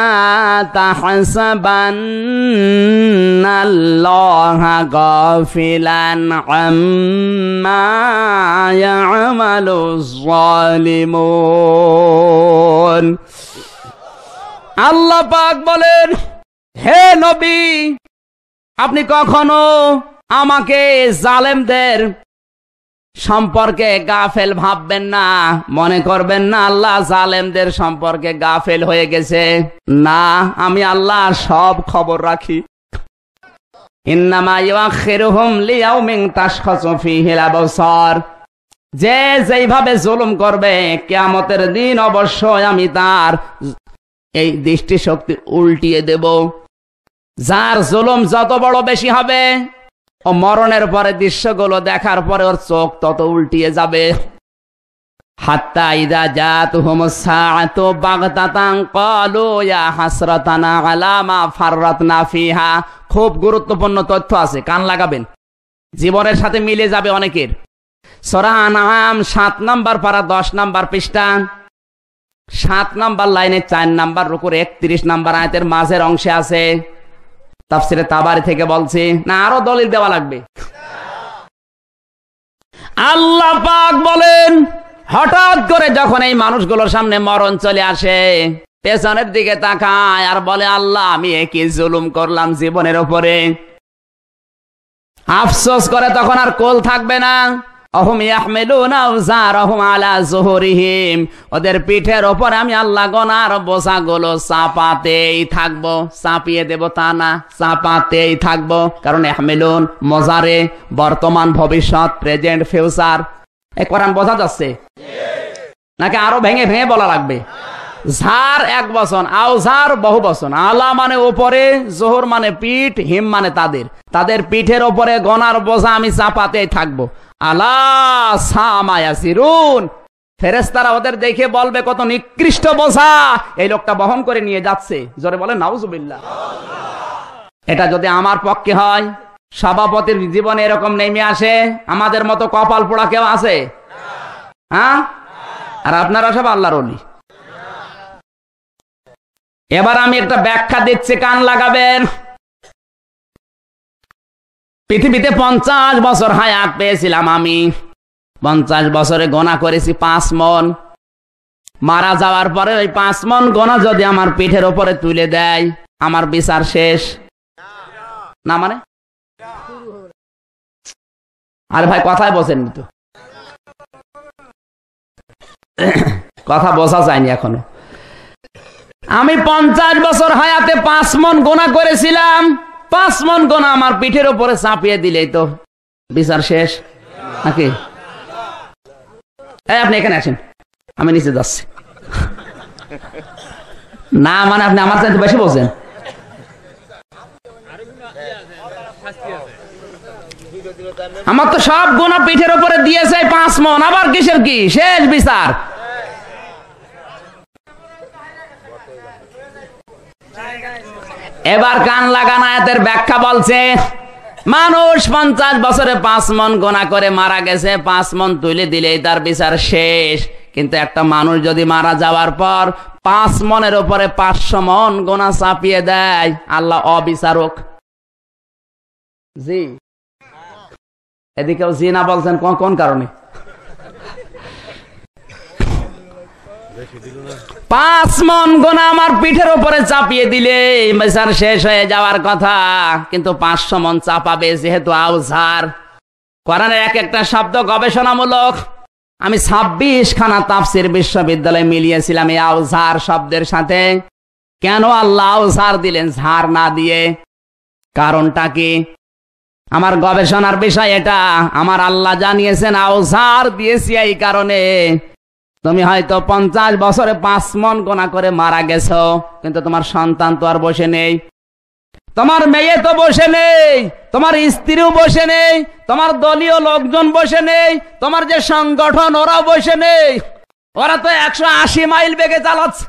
تحسبن الله غافلا عما يعمل الظالمون। আল্লাহ পাক বলেন, হে নবী, আপনি কখনো আমাকে জালেমদের সম্পর্কে গাফেল ভাববেন না, মনে করবেন না আল্লাহ জালেমদের সম্পর্কে গাফেল হয়ে গেছে। না, আমি আল্লাহ সব খবর রাখি। ইন্নামা ইউআখিরুহুম লিয়াউমিন তাশখাসু ফীহিল আবসার। যে যেইভাবে জুলুম করবে কিয়ামতের দিন অবশ্যই আমি তার এই দৃষ্টিশক্তি উল্টিয়ে দেব। যার জুলুম যত বড় বেশি হবে, ও মরণের পরে দৃশ্যগুলো দেখার পরে ওর চোখ তত উল্টিয়ে যাবে। হাত্তা ইযা জাতুহুমুস সাআতু বাগতাতান ক্বালু ইয়া হাসরাতানা আলা মা ফাররাতনা ফিহা। খুব গুরুত্বপূর্ণ তথ্য আছে, কান লাগাবেন, জীবনের সাথে মিলে যাবে অনেকের। সূরা আনআম 7 নম্বর পারা 10 নম্বর পৃষ্ঠা 7 নম্বর লাইনে 4 নম্বর রুকুর 31 নম্বর আয়াতের মাঝের অংশে আছে। তাফসিরে তাবারি থেকে বলছি, না আরো দলিল দেওয়া লাগবে। আল্লাহ পাক বলেন, হঠাৎ করে যখন এই মানুষগুলোর সামনে মরণ চলে আসে, পেছনের দিকে তাকায় আর বলে, আল্লাহ আমি কি জুলুম করলাম জীবনের উপরে। আফসোস করে তখন আর কোল থাকবে না। অহুম ইয়াহমিলুনা আওজারহুম আলা যুহুরিহিম। ওদের পিঠের ওপর আমি আল্লাহ গোনার বোঝাগুলো চাপাতেই থাকবো। চাপিয়ে দেব তা না, চাপাতেই থাকবো। কারণ ইয়াহমিলুন মজারে, বর্তমান, ভবিষ্যৎ, প্রেজেন্ট, ফিউচার। এই কোরআন বোঝা যাচ্ছে নাকি আরো ভেঙে ভেঙে বলা লাগবে? ঝার এক বচন, আওজার বহু বচন। আলা মানে উপরে, জোহর মানে পিঠ, হিম মানে তাদের পিঠের ওপরে গোনার বোঝা আমি চাপাতেই থাকবো। আলা সামা ইয়াসিরুন। ফেরেশতারা ওদের দেখে বলবে, কত নিকৃষ্ট বোঝা এই লোকটা বহন করে নিয়ে যাচ্ছে। জোরে বলে নাউজুবিল্লাহ। এটা যদি আমার পক্ষে হয়, সভাপতির জীবনে এরকম নেমে আসে, আমাদের মতো কপাল পোড়া কেউ আছে? হ্যাঁ? আর আপনারা সব আল্লাহর ওলি। এবার আমি একটা ব্যাখ্যা দিচ্ছি, কান লাগাবেন। পৃথিবীতে 50 বছর হায়াত পেয়েছিলাম আমি। 50 বছরে গোনা করেছি 5 মন। মারা যাওয়ার পরে ওই 5 মন গোনা যদি আমার পিঠের উপরে তুলে দেয়, আমার বিচার শেষ না? মানে আরে ভাই কথাই বসেন তো, কথা বোঝা যায়নি এখনো। আমি 50 বছর হায়াতে 5 মন গোনা করেছিলাম। 5 মন গোনা আমার পিঠের উপরে চাপিয়ে দিলেই তো বিচার শেষ নাকি? আপনি এখানে আসেন, আমি নিচে যাচ্ছি। না মানে আপনি আমার চাইতে বেশি বলছেন। আমার তো সব গোনা পিঠের উপরে দিয়েছে 5 মন, আবার কিসের কি শেষ বিচার? এবার কান লাগান, আয়াতের ব্যাখ্যা বলছে, মানুষ 50 বছরে 5 মন গোনা করে মারা গেছে, 5 মন তুলে দিলেই তার বিচার শেষ। কিন্তু একটা মানুষ যদি মারা যাওয়ার পর 5 মনের উপরে 500 মন গোনা চাপিয়ে দেয়, আল্লাহ অবিচারক। জি, এদিকেও জি না বলছেন কোন কারণে? 5 মন গোনা আমার পিঠের উপরে চাপিয়ে দিলে বিচার শেষ হয়ে যাওয়ার কথা, কিন্তু 500 মন চাপাবে যেহেতু আউজার। কোরআনের এক একটা শব্দ গবেষণামূলক। আমি 26 খানা তাফসীর বিশ্ববিদ্যালয়ে মিলিয়েছিলাম এই আউজার শব্দের সাথে। কেন আল্লাহ আউজার দিলেন ঝার না দিয়ে? কারণটা কি? আমার গবেষণার বিষয় এটা। আমার আল্লাহ জানিয়েছেন আউজার দিয়েছি এই কারণে, তুমি হয়তো 50 বছরে 5 মন গোনা করে মারা গেছো, কিন্তু তোমার সন্তান তো আর বসে নেই, তোমার মেয়ে তো বসে নেই, তোমার স্ত্রীও বসে নেই, তোমার দলীয় লোকজন বসে নেই, তোমার যে সংগঠন ওরা বসে নেই। ওরা তো 180 মাইল বেগে চালাচ্ছে।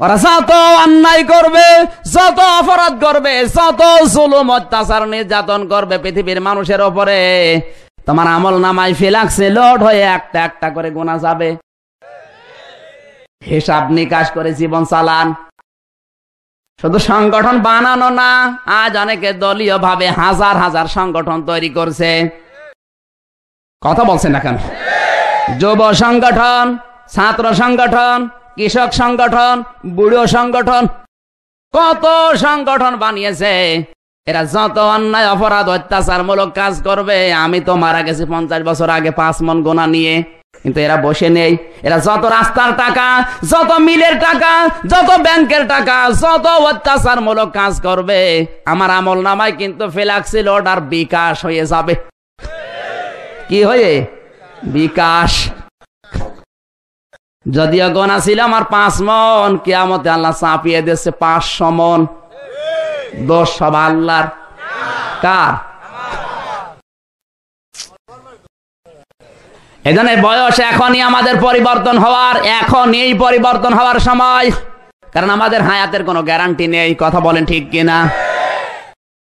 ওরা যত অন্যায় করবে, যত অপরাধ করবে, যত জুলুম অত্যাচার নির্যাতন করবে পৃথিবীর মানুষের উপরে, তোমার আমল নামায় ফিলাক্সে লোড হয়ে একটা একটা করে গোনা যাবে। হিসাব নিকাশ করে জীবন চালান। শুধু সংগঠন বানানো না, আজ অনেকে দলীয় ভাবে হাজার হাজার সংগঠন তৈরি করছে। কথা বলছেন না কেন? যুব সংগঠন, ছাত্র সংগঠন, কৃষক সংগঠন, বুড়ো সংগঠন, কত সংগঠন বানিয়েছে। এরা যত অন্যায় অপরাধ অত্যাচারমূলক কাজ করবে, আমি তো মারা গেছি 50 বছর আগে 5 মণ গোনা নিয়ে, কিন্তু এরা বসে নেই। এরা যত রাস্তার টাকা, যত মিলের টাকা, যত ব্যাংকের টাকা, যত অত্যাচারমূলক কাজ করবে, আমার আমল নামায় কিন্তু ফ্লেক্সি লোড আর বিকাশ হয়ে যাবে। কি হয়ে? বিকাশ। যদিও গোনা ছিল আমার 5 মণ, কিয়ামতে আল্লাহ চাপিয়ে দিচ্ছে 500 মণ। দোষ সব আল্লাহর। কার? এজন্য বয়স এখনই আমাদের পরিবর্তন হওয়ার, এখনই পরিবর্তন হওয়ার সময়। কারণ আমাদের হায়াতের কোনো গ্যারান্টি নেই। কথা বলেন ঠিক কিনা?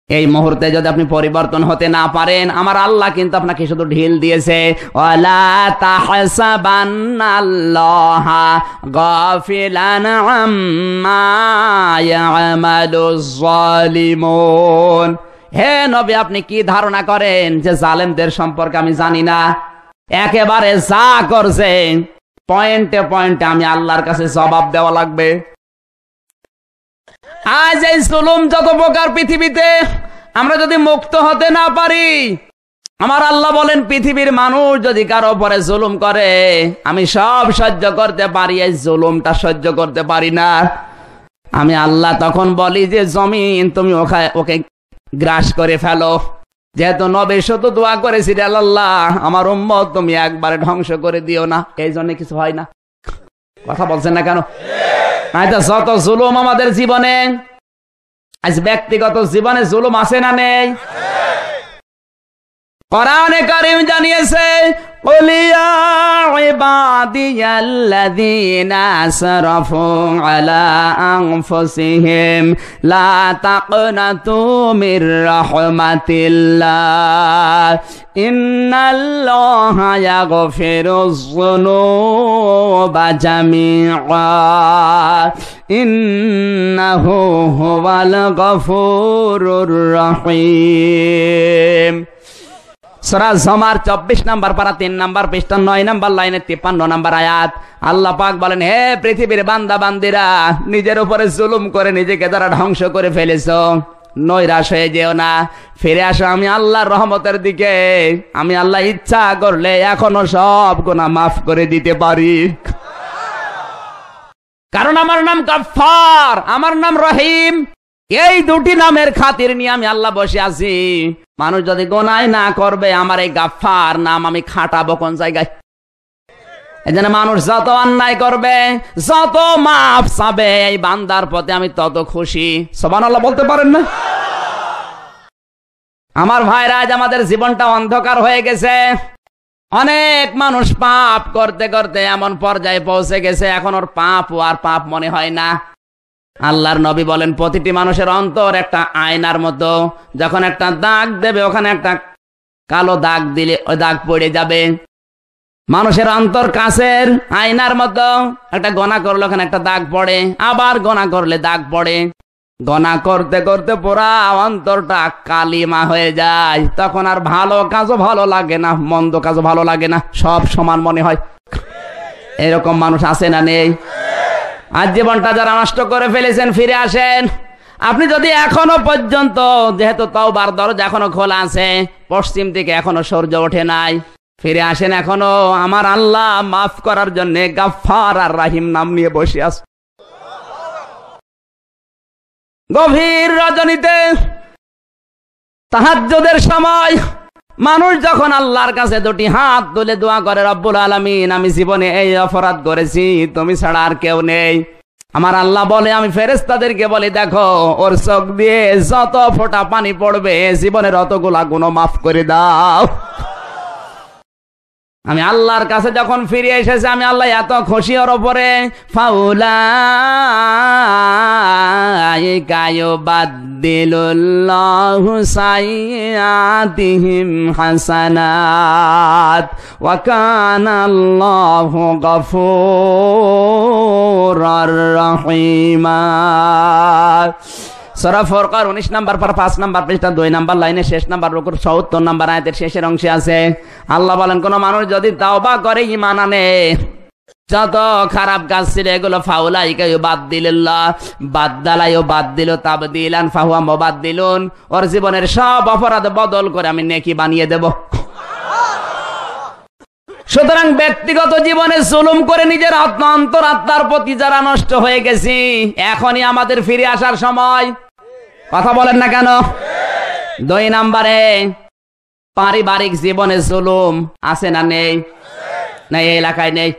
এই মুহূর্তে যদি আপনি পরিবর্তন হতে না পারেন, আমার আল্লাহ কিন্তু আপনাকে শুধু ঢিল দিয়েছে। ওয়ালা তাহসাবান্নাল্লাহা গাফিলান আম্মা ইয়ামালুজ জালিমুন। হে নবী, আপনি কি ধারণা করেন যে জালেমদের সম্পর্কে আমি জানি না? একেবারে যা করছেন পয়েন্টে পয়েন্টে আমি আল্লাহর কাছে জবাব দেওয়া লাগবে। আজ এই জুলুম যত প্রকার পৃথিবীতে, আমরা যদি মুক্ত হতে না পারি, আমার আল্লাহ বলেন পৃথিবীর মানুষ যদি কারো উপরে জুলুম করে, আমি সব সহ্য করতে পারি, এই জুলুমটা সহ্য করতে পারি না। আমি আল্লাহ তখন বলি যে জমিন তুমি ওকে গ্রাস করে ফেলো। যেহেতু নবী শুধু দোয়া করেছি, আল্লাহ আমার উম্মত তুমি একবারে ধ্বংস করে দিও না, এই জন্য কিছু হয় না। কথা বলছেন না কেন? যত জুলুম আমাদের জীবনে, আজ ব্যক্তিগত জীবনে জুলুম আছে না নেই? কোরআনে কারীম জানিয়েছে, قُلْ يَا عِبَادِيَ الَّذِينَ أَسْرَفُوا عَلَىٰ أَنفُسِهِمْ لَا تَقْنَطُوا مِن رَّحْمَةِ اللَّهِ إِنَّ اللَّهَ يَغْفِرُ الذُّنُوبَ جَمِيعًا إِنَّهُ هُوَ الْغَفُورُ الرَّحِيمُ। সূরা জুমার 24 নম্বর পারা 3 নম্বর পৃষ্ঠা 9 নম্বর লাইনে 53 নম্বর আয়াত। আল্লাহ পাক বলেন, হে পৃথিবীর বান্দা বান্দিরা, নিজের উপরে জুলুম করে নিজেকে যারা ধ্বংস করে ফেলেছো, নৈরাশ হয়ে যেও না, ফিরে আসো আমি আল্লাহর রহমতের দিকে। আমি আল্লাহ ইচ্ছা করলে এখনো সব গুনাহ মাফ করে দিতে পারি। কারণ আমার নাম গফফার, আমার নাম রহিম। এই দুটি নামের খাতির নিয়ে আমি আল্লাহ বসে আছি। মানুষ যদি গোনায় না করবে, আমার এই গাফফার নাম আমি খাটাবো কোন জায়গায়? এজন্য মানুষ যত অন্যায় করবে, যত মাফ চাবে এই বান্দার প্রতি, আমি তত খুশি। সুবহানাল্লাহ বলতে পারেন না? আমার ভাইরা, আজ আমাদের জীবনটা অন্ধকার হয়ে গেছে। অনেক মানুষ পাপ করতে করতে এমন পর্যায়ে পৌঁছে গেছে, এখন ওর পাপ আর পাপ মনে হয় না। আল্লাহর নবী বলেন, প্রতিটি মানুষের অন্তর একটা আয়নার মতো, যখন একটা দাগ দেবে, ওখানে একটা কালো দাগ দিলে ওই দাগ পড়ে যাবে। মানুষের অন্তর কাছের আয়নার মতো, একটা গোনা করলে ওখানে একটা দাগ পড়ে, আবার গোনা করলে দাগ পড়ে। গোনা করতে করতে পুরা অন্তরটা কালিমা হয়ে যায়, তখন আর ভালো কাজও ভালো লাগে না, মন্দ কাজও ভালো লাগে না, সব সমান মনে হয়। এরকম মানুষ আছে না নেই? আজ জীবনটা যারা নষ্ট করে ফেলেছেন, ফিরে আসেন। আপনি যদি এখনো পর্যন্ত, যেহেতু তওবার দরজা এখনো খোলা আছে, পশ্চিম দিকে এখনো সূর্য ওঠে নাই, ফিরে আসেন এখনো। আমার আল্লাহ মাফ করার জন্য গাফফার আর রাহিম নাম নিয়ে বসে আছে। গভীর রজনীতে, তাহাজ্জুদের সময় মানুষ যখন আল্লাহর কাছে দুটি হাত তুলে দোয়া করে, রব্বুল আলামিন, আমি জীবনে এই অপরাধ করেছি, তুমি ছাড়া আর কেউ নেই। আমার আল্লাহ বলে, আমি ফেরেশতাদেরকে বলি, দেখো ওর চোখ দিয়ে যত ফোঁটা পানি পড়বে, জীবনের অতগুলা গুনাহ মাফ করে দাও। আমি আল্লাহর কাছে যখন ফিরে এসেছি, আমি আল্লাহ এত খুশি ওর উপরে। ফাউলাইকা ইউবাদদিলুল্লাহু সাইয়্যাতিহিম হাসানাত ওয়া কানাল্লাহু গফুরুর রহিমা। সূরা ফুরকান 19 নম্বর পারা 5 নম্বর পৃষ্ঠা 2 নম্বর লাইনে শেষ নম্বর রুকুর 70 নম্বর আয়াতের শেষের অংশে আছে, আল্লাহ বলেন, কোন মানুষ যদি তাওবা করে, ঈমান আনে, যত খারাপ কাজ ছিল এগুলো ফাউলাইকা ইউবাদদিলুল্লাহ বাদদালা ইউবাদদিলু তাবদিলান ফাহুয়া মুবাদদিলুন, ওর জীবনের সব অপরাধ বদল করে আমি নেকি বানিয়ে দেব। সুতরাং ব্যক্তিগত জীবনে জুলুম করে নিজের অন্তরাত্মার প্রতি যারা নষ্ট হয়ে গেছি, এখনই আমাদের ফিরে আসার সময়। কথা বলেন না কেন? 2 নম্বরে, পারিবারিক জীবনে জুলুম আছে না নেই? না, এই এলাকায় নেই।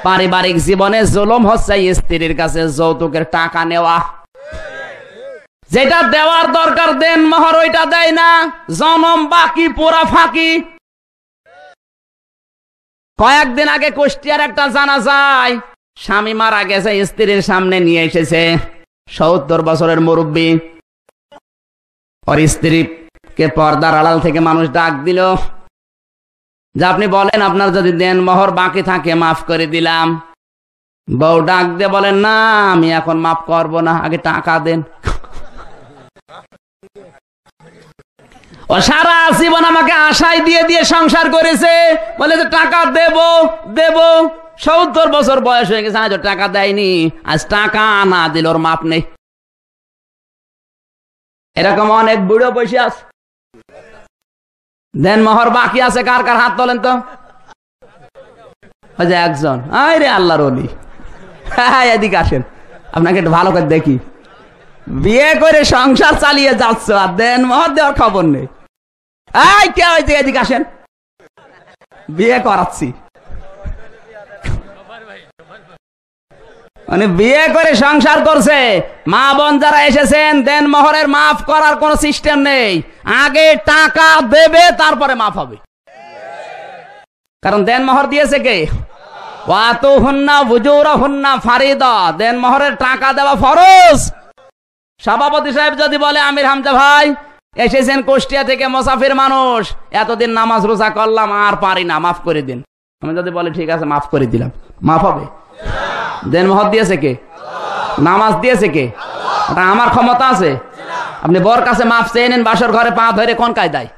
পারিবারিক জীবনে জুলুম হচ্ছে স্ত্রীর কাছে যৌতুকের টাকা নেওয়া। যেটা দেওয়ার দরকার দেন মোহর ওইটা দেয় না, জনম বাকি পুরা ফাঁকি। কয়েকদিন আগে কুষ্টিয়ার একটা জানাজায় স্বামী মারা গেছে, স্ত্রীর সামনে নিয়ে এসেছে 70 বছরের মুরব্বী। ওর স্ত্রীকে পর্দার আড়াল থেকে মানুষ ডাক দিল যে আপনি বলেন আপনার যদি দেন মোহর বাকি থাকে মাফ করে দিলাম। বউ ডাক দিয়ে বলেন না, আমি এখন মাফ করব না, আগে টাকা দেন। ও সারা জীবন আমাকে আশায় দিয়ে দিয়ে সংসার করেছে, বলে যে টাকা দেব দেব, 70 বছর বয়স হয়ে গেছে, আজ টাকা দেয়নি, আজ টাকা না দিল ওর মাপ নেই। এরকম অনেক বুড়ো বসে আছে, দেন মোহর বাকি আছে, কার কার হাত তোলেন তো। একজন, আরে আল্লাহর ওলি, হ্যাঁ এদিকে আসেন, আপনাকে একটু ভালো করে দেখি। বিয়ে করে সংসার চালিয়ে যাচ্ছ আর দেন মোহর দেওয়ার খবর নেই। এই কে হয়েছে, এদিকে আসেন, বিয়ে করাচ্ছি। মানে বিয়ে করে সংসার করছে। মা বোন যারা এসেছেন, দেন মোহরের মাফ করার কোন সিস্টেম নেই, আগে টাকা দেবে তারপরে মাফ হবে। কারণ দেন মোহর দিয়েছে কে? ওয়াতুহুন্না বুজুরহুন্না ফারিদা, দেন মোহরের টাকা দেওয়া ফরজ। সভাপতি সাহেব যদি বলে আমির হামজা ভাই এসেছেন কুষ্টিয়া থেকে, মুসাফির মানুষ, এতদিন নামাজ রোজা করলাম আর পারি না, মাফ করে দিন। আমি যদি বলি ঠিক আছে মাফ করে দিলাম, মাফ হবে? দেন মোহর দিয়েছে কে? নামাজ দিয়েছে কে? ওটা আমার ক্ষমতা আছে? আপনি বর কাছে মাফ চেয়ে নেন বাসর ঘরে পা ধরে, কোন কায়দায়?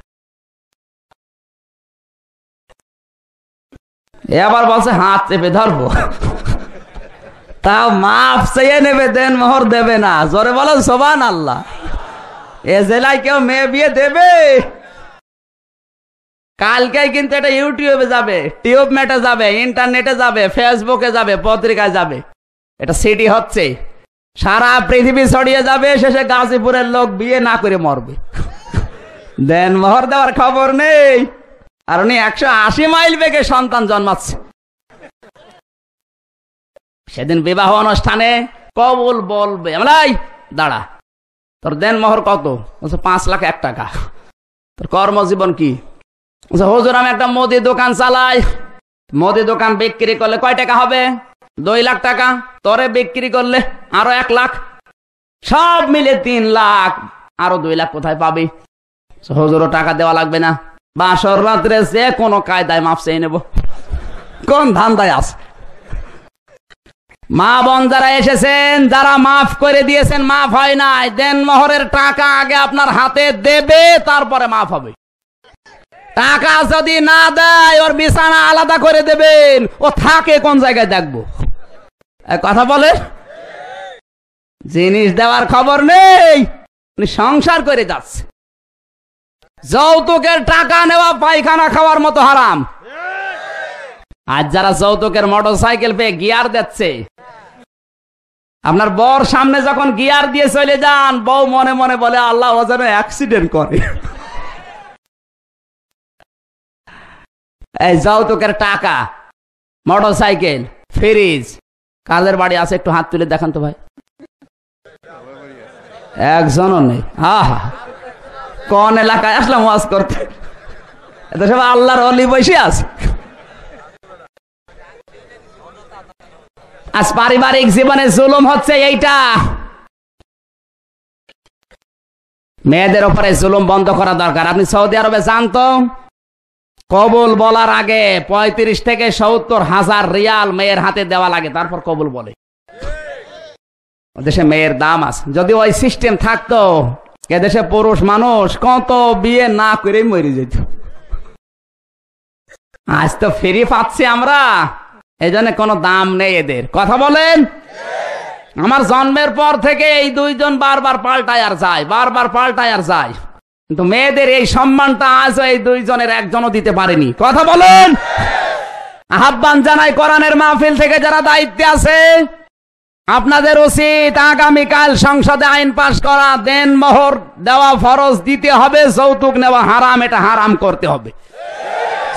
এবার বলছে হাত চেপে ধরবো, তাও মাফ চেয়ে নেবে, দেন মোহর দেবে না। জোরে বলো সুবহানাল্লাহ। এ জেলায় কেউ মেয়ে বিয়ে দেবে? কালকে কিন্তু এটা ইউটিউবে যাবে, টিউব মেটে যাবে, ইন্টারনেটে যাবে, ফেসবুকে যাবে, পত্রিকায় যাবে। এটা সিডি হচ্ছে, সারা পৃথিবী ছড়িয়ে যাবে, শেষে গাজীপুরের লোক বিয়ে না করে মরবে। দেন মোহর দেওয়ার খবর নেই, আর উনি 180 মাইল বেগে সন্তান জন্মাচ্ছে। সেদিন বিবাহ অনুষ্ঠানে কবুল বলবে, আমলাই দাঁড়া, তোর দেন মোহর কত? 5 লাখ 1 টাকা। তোর কর্মজীবন কি? হুজুর আমি একটা মুদি দোকান চালাই, মুদি দোকান বিক্রি করলে কয় টাকা হবে? 2 লাখ টাকা। তোরে বিক্রি করলে আরো 1 লাখ, সব মিলে 3 লাখ, আরো 2 লাখ কোথায় পাবি? হুজুরও টাকা দেওয়া লাগবে না, বাসর রাত্রে যে কোনো কায়দায় মাফ চেয়ে নেব। কোন ধান্দায় আছে? মা বোন যারা এসেছেন, যারা মাফ করে দিয়েছেন, মাফ হয় নাই, দেন মোহরের টাকা আগে আপনার হাতে দেবে, তারপরে মাফ হবে। টাকা যদি না দেয়, ওর বিছানা আলাদা করে দেবেন, ও থাকে কোন জায়গায় দেখবো। কথা বলে, জিনিস দেওয়ার খবর নেই, সংসার করে যাচ্ছে। যৌতুকের টাকা নেওয়া পায়খানা খাওয়ার মতো হারাম। আজ যারা যৌতুকের মোটরসাইকেল পেয়ে গিয়ার দিচ্ছে, আপনার বর সামনে যখন গিয়ার দিয়ে চলে যান, বউ মনে মনে বলে আল্লাহ ও যেন অ্যাক্সিডেন্ট করে। এই যৌতুকের টাকা, মোটরসাইকেল, ফ্রিজ, কাদের বাড়ি আছে একটু হাত তুলে দেখান তো ভাই। একজনও নেই। আহা, কোন এলাকায় আসলাম ওয়াজ করতে? এটা সব আল্লাহর ওলি বসে আছে। আজ পারিবারিক জীবনে জুলুম হচ্ছে এইটা। মেয়েদের উপরে জুলুম বন্ধ করা দরকার। আপনি সৌদি আরবে যান তো, কবুল বলার আগে 35 থেকে 70 হাজার রিয়াল মেয়ের হাতে দেওয়া লাগে, তারপর কবুল বলে। দেশে মেয়ের দাম আছে। যদি ওই সিস্টেম থাকতো, এদেশে পুরুষ মানুষ কত বিয়ে না করে মরে যেত। আজ তো ফ্রি পাচ্ছি আমরা, এই জন্য কোনো দাম নেই এদের। কথা বলেন। আমার জন্মের পর থেকে এই দুইজন বারবার পাল্টায় আর যায়, বারবার পাল্টায় আর যায়, কিন্তু মেয়েদের এই সম্মানটা আজ এই দুইজনের একজনও দিতে পারেনি। কথা বলেন। আহ্বান জানাই কোরআনের মাহফিল থেকে যারা দায়িত্বে আছে, আপনাদের উচিত আগামীকাল সংসদে আইন পাশ করা, দেন মোহর দেওয়া ফরজ, দিতে হবে। যৌতুক নেওয়া হারাম, এটা হারাম করতে হবে।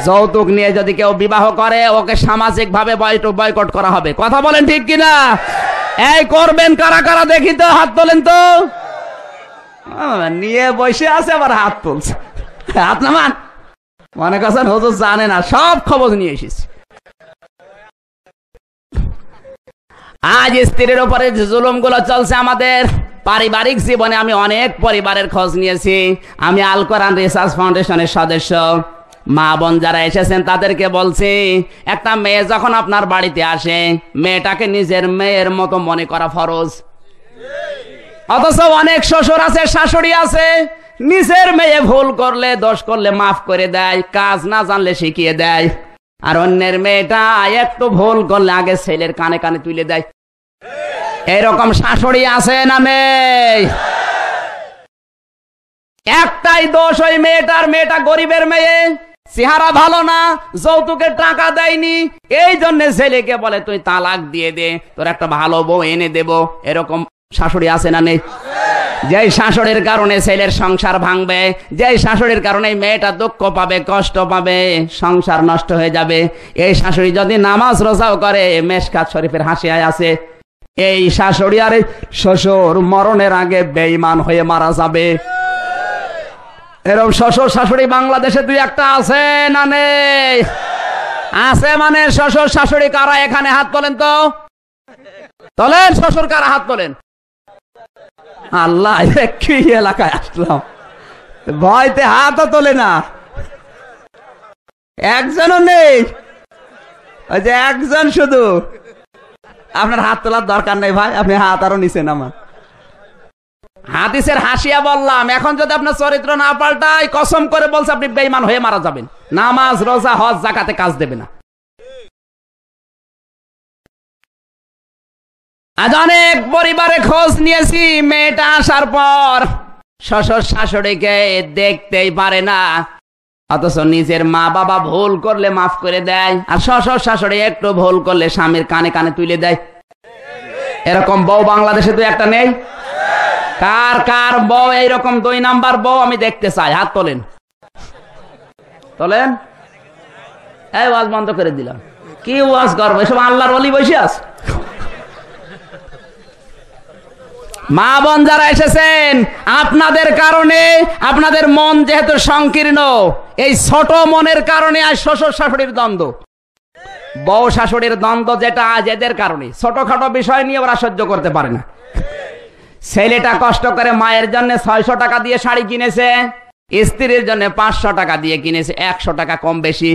যৌতুক নিয়ে যদি কেউ বিবাহ করে ওকে সামাজিক ভাবে বয়কট করা হবে। কথা বলেন ঠিক কিনা? এই করবেন কারা কারা দেখি তো, হাত তোলেন তো। নিয়ে বসে আছে আবার হাত তুলছে, হাত নামান। মনে করছেন হুজুর জানে না, সব খবর নিয়ে এসেছি। আজ স্ত্রীর উপরে যে জুলুম গুলো চলছে আমাদের পারিবারিক জীবনে, আমি অনেক পরিবারের খোঁজ নিয়েছি। আমি আল কোরআন রিসার্চ ফাউন্ডেশনের সদস্য। মা বোন যারা এসেছেন তাদেরকে বলছি, একটা মেয়ে যখন আপনার বাড়িতে আসে, মেয়েটাকে নিজের মেয়ের মতো মনে করা ফরজ। অথচ অনেক শ্বশুর আছে, শাশুড়ি আছে, নিজের মেয়ে ভুল করলে, দোষ করলে মাফ করে দেয়, কাজ না জানলে শিখিয়ে দেয়। আর অন্যের মেয়েটা একটু ভুল করলে আগে ছেলের কানে কানে তুলে দেয়। এরকম শাশুড়ি আছে না নেই? একটাই দোষ ওই মেয়েটার, মেয়েটা গরিবের মেয়ে, চেহারা ভালো না, যৌতুকের টাকা দেয়নি, এই জন্য ছেলেকে বলে তুই তালাক দিয়ে দে, তোর একটা ভালো বউ এনে দেব। এরকম শাশুড়ি আছে না নেই? যেই শাশুড়ির কারণে ছেলের সংসার ভাঙবে, যেই শাশুড়ির কারণে মেয়েটা দুঃখ পাবে, কষ্ট পাবে, সংসার নষ্ট হয়ে যাবে। এই শাশুড়ি যদি নামাজ রোজাও করে, মেশকাত শরীফের হাসিয়ায় আছে, এই শাশুড়ি আর শ্বশুর মরণের আগে বেঈমান হয়ে মারা যাবে। এরকম শ্বশুর শাশুড়ি বাংলাদেশে দুই একটা আছে না নেই? আছে মানে শ্বশুর শাশুড়ি কারা এখানে হাত তোলেন তো, তোলেন। শ্বশুর কারা হাত তোলেন? আল্লাহ, কি এলাকায় আসলাম, ভয়তে হাতও তোলে না, একজনও নেই। ওই যে একজন শুধু। আপনার হাত তোলার দরকার নেই ভাই, আপনি হাত আরো নিছেন আমার। হাদিসের হাসিয়া বললাম, এখন যদি আপনার চরিত্র না পাল্টায়, কসম করে বলছে আপনি বেঈমান হয়ে মারা যাবেন। নামাজ রোজা হজ যাকাতে কাজ দেবে না। আজ অনেক পরিবারে খোঁজ নিয়েছি, মেয়েটা আসার পর শ্বশুর শাশুড়িকে দেখতেই পারে না, অথচ নিজের মা বাবা ভুল করলে মাফ করে দেয়, আর শ্বশুর শাশুড়ি একটু ভুল করলে স্বামীর কানে কানে তুলে দেয়। এরকম বউ বাংলাদেশে তো একটা নেই? কার কার বউ এইরকম 2 নাম্বার বউ আমি দেখতে চাই? হাত তোলেন, তোলেন। এই ওয়াজ বন্ধ করে দিলাম। কি ওয়াজ করবো? এসব আল্লাহর ওলি বসে আছে। মা বোন যারা এসেছেন, আপনাদের কারণে, আপনাদের মন যেহেতু সংকীর্ণ, এই ছোট মনের কারণে আজ শ্বশুর শাশুড়ির দ্বন্দ্ব, বউ শাশুড়ির দ্বন্দ্ব, যেটা আজ এদের কারণে। ছোটখাটো বিষয় নিয়ে ওরা সহ্য করতে পারে না। ছেলেটা কষ্ট করে মায়ের জন্য 600 টাকা দিয়ে শাড়ি কিনেছে, স্ত্রীর জন্য 500 টাকা দিয়ে কিনেছে, 100 টাকা কম বেশি।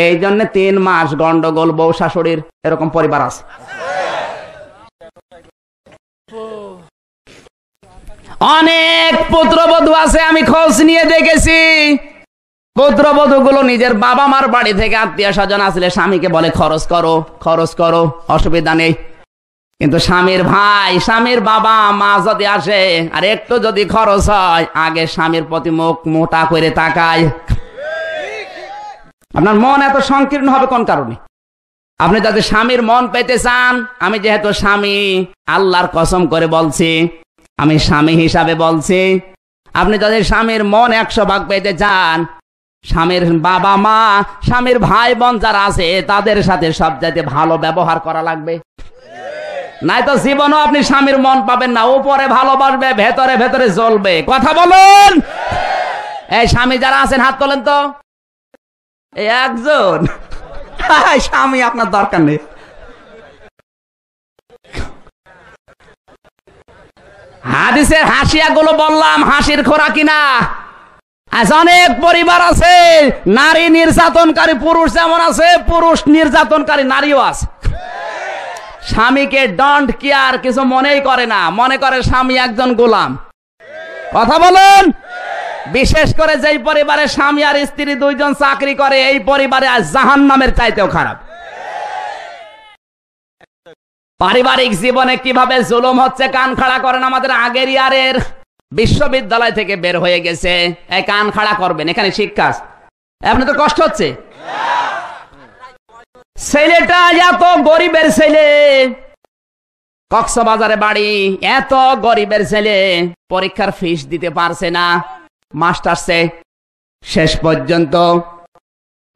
এই জন্য 3 মাস গন্ডগোল বউ শাশুড়ির। এরকম পরিবার আছে। অনেক পুত্রবধূ আছে, আমি খোঁজ নিয়ে দেখেছি। পুত্রবধূ গুলো নিজের বাবা মার বাড়ি থেকে আত্মীয় স্বজন আসলে স্বামীকে বলে খরচ করো, খরচ করো, অসুবিধা নেই। কিন্তু স্বামীর ভাই, স্বামীর বাবা মা যদি আসে আর একটু যদি খরচ হয়, আগে স্বামীর প্রতি মুখ মোটা করে তাকায়। আপনার মন এত সংকীর্ণ হবে কোন কারণে? আপনি যদি স্বামীর মন পেতে চান, আমি যেহেতু স্বামী, আল্লাহর কসম করে বলছি, আমি স্বামী হিসাবে বলছি, আপনি যদি স্বামীর মন 100 ভাগ পেতে চান, স্বামীর বাবা মা, স্বামীর ভাই বোন যারা আছে, তাদের সাথে সবচাইতে ভালো ব্যবহার করা লাগবে। নাই তো জীবনও আপনি স্বামীর মন পাবেন না। উপরে ভালোবাসবে, ভেতরে ভেতরে জ্বলবে। কথা বলুন। এই স্বামী যারা আছেন হাত তোলেন তো। এই একজন স্বামী আপনার দরকার নেই। হাদিসের হাসিয়া গুলো বললাম, হাসির খোরা কিনা। আজ অনেক পরিবার আছে, নারী নির্যাতনকারী পুরুষ যেমন আছে, পুরুষ নির্যাতনকারী নারীও আছে। স্বামীকে ডন্ট কেয়ার, কিছু মনেই করে না, মনে করে স্বামী একজন গোলাম। কথা বলুন। বিশেষ করে যেই পরিবারে স্বামী আর স্ত্রী দুইজন চাকরি করে, এই পরিবারে আজ জাহান্নামের চাইতেও খারাপ। পারিবারিক জীবনে কিভাবে জুলুম হচ্ছে কান খাড়া করেন। আমাদের আগের ইয়ারের বিশ্ববিদ্যালয় থেকে বের হয়ে গেছে, এই কান খাড়া করবেন, এখানে শিক্ষা। আপনাদের কষ্ট হচ্ছে? ছেলেটা এত গরিবের ছেলে, কক্সবাজারে বাড়ি, এত গরিবের ছেলে, পরীক্ষার ফিস দিতে পারছে না মাস্টার্সে। শেষ পর্যন্ত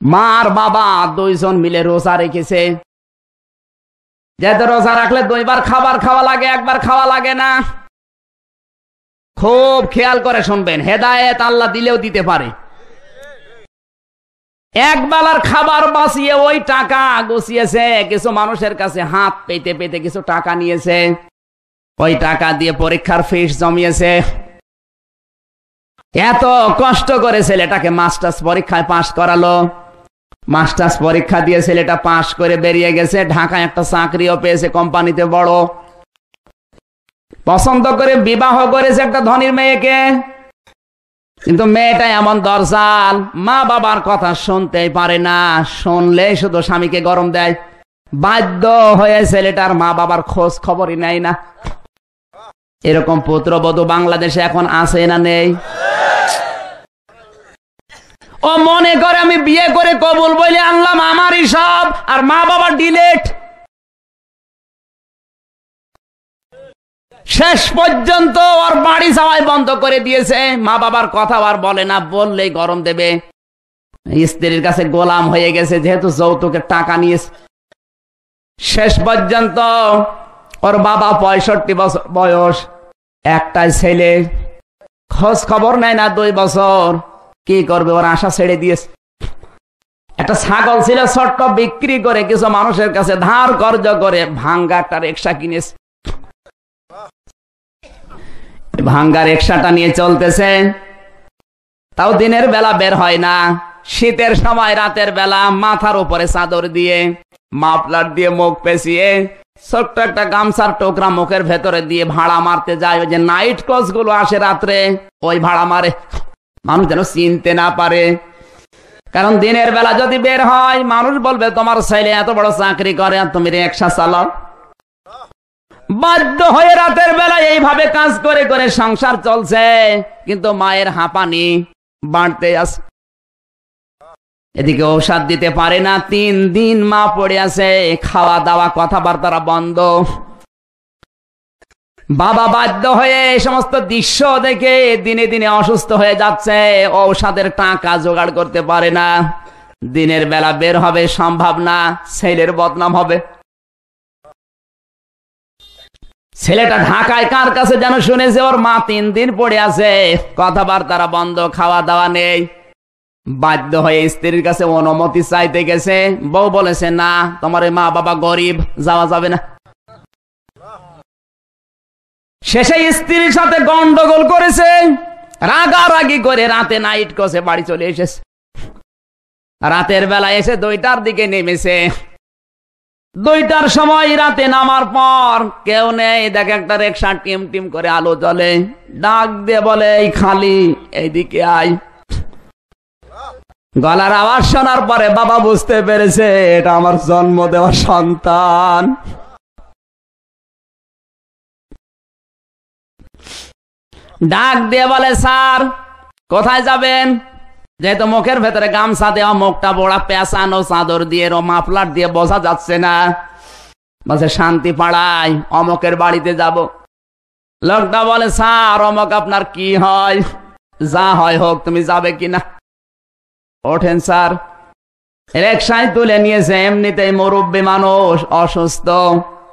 মা আর বাবা দুইজন মিলে রোজা রেখেছে। যেহেতু রোজা রাখলে 2 বার খাবার খাওয়া লাগে, 1 বার খাওয়া লাগে না। খুব খেয়াল করে শুনবেন, হেদায়েত আল্লাহ দিলেও দিতে পারে। 1 বেলার খাবার বাঁচিয়ে ওই টাকা গুছিয়েছে, কিছু মানুষের কাছে হাত পেতে পেতে কিছু টাকা নিয়েছে, ওই টাকা দিয়ে পরীক্ষার ফিস জমিয়েছে। এত কষ্ট করে ছেলেটাকে মাস্টার্স পরীক্ষায় পাশ করালো। মাস্টার্স পরীক্ষা দিয়ে ছেলেটা পাশ করে বেরিয়ে গেছে, ঢাকায় একটা চাকরিও পেয়েছে কোম্পানিতে বড়। পছন্দ করে বিবাহ করেছে একটা ধনীর মেয়েকে, কিন্তু মেয়েটা এমন দরজাল, মা বাবার কথা শুনতেই পারে না, শুনলে শুধু স্বামীকে গরম দেয়। বাধ্য হয়ে ছেলেটার মা বাবার খোঁজ খবরই নেয় না। এরকম পুত্রবধূ বাংলাদেশে এখন আছে না নেই? ও মনে করে আমি বিয়ে করে কবুল বলে আনলাম, আমারই সব, আর মা বাবা ডিলেট। শেষ পর্যন্ত ওর বাড়ি যাওয়াই বন্ধ করে দিয়েছে, মা বাবার কথা আর বলে না, বললেই গরম দেবে। স্ত্রীর কাছে গোলাম হয়ে গেছে, যেহেতু যৌতুকের টাকা নিয়েছে। শেষ পর্যন্ত ওর বাবা 65 বছর বয়স, একটাই ছেলে, খোঁজ খবর নেয় না 2 বছর। কি করবে, ওর আশা ছেড়ে দিয়েছে। একটা ছাগল ছিল ছোট্ট, বিক্রি করে কিছু মানুষের কাছে ধার কর্জ করে ভাঙ্গা একটা রিক্সা কিনেছে। ভাঙ্গা রিক্সাটা নিয়ে চলতেছে, তাও দিনের বেলা বের হয় না। শীতের সময় রাতের বেলা মাথার উপরে চাদর দিয়ে, মাফলার দিয়ে মুখ পেঁচিয়ে, ছোট্ট একটা গামছার টোকরা মুখের ভেতরে দিয়ে ভাড়া মারতে যায়। ওই যে নাইট কোচ গুলো আসে রাত্রে, ওই ভাড়া মারে, মানুষ যেন চিনতে না পারে। কারণ দিনের বেলা যদি বের হয়, মানুষ বলবে তোমার ছেলে এত বড় চাকরি করে আর তুমি রিক্সা চালাও। বাধ্য হয়ে রাতের বেলা এইভাবে কাজ করে করে সংসার চলছে, কিন্তু মায়ের হাঁপানি বাড়তে আছে। এদিকে ঔষধ দিতে পারে না, 3 দিন মা পড়ে আছে, খাওয়া দাওয়া কথাবার্তা বন্ধ। বাবা বাধ্য হয়ে এই সমস্ত দৃশ্য দেখে দিনে দিনে অসুস্থ হয়ে যাচ্ছে, ঔষধের টাকা জোগাড় করতে পারে না। দিনের বেলা বের হবে সম্ভব না, ছেলের বদনাম হবে। ছেলেটা ঢাকায় কার কাছে যেন শুনেছে ওর মা 3 দিন পড়ে আছে, কথাবার্তা বন্ধ, খাওয়া দাওয়া নেই। বাধ্য হয়ে স্ত্রীর কাছে অনুমতি চাইতে গেছে, বউ বলেছে না, তোমার মা বাবা গরিব, যাওয়া যাবে না। শেষে স্ত্রীর সাথে গন্ডগোল করেছে, রাগারাগি করে রাতে নাইট কোচে বাড়ি চলে এসেছে। রাতের বেলা এসে 2টার দিকে নেমেছে। 2টার সময় রাতে নামার পর কেউ নেই, দেখে একটা রিক্সা টিম টিম করে আলো জ্বলে, ডাক দিয়ে বলে এই খালি, এইদিকে আয়। গলার আওয়াজ শোনার পরে বাবা বুঝতে পেরেছে এটা আমার জন্ম দেওয়া সন্তান। ডাক দিয়ে বলে স্যার কোথায় যাবেন? যেহেতু মুখের ভেতরে গামছা দেওয়া, মুখটা বড়া পেঁচানো, চাদর দিয়ে মাফলার দিয়ে বোঝা যাচ্ছে না। বলছে শান্তি পাড়ায় অমকের বাড়িতে যাব। লোকটা বলে স্যার অমক আপনার কি হয়? যা হয় হোক, তুমি যাবে কিনা? ওঠেন স্যার। রিকশায় তুলে নিয়েছে, এমনিতেই মুরব্বী মানুষ, অসুস্থ,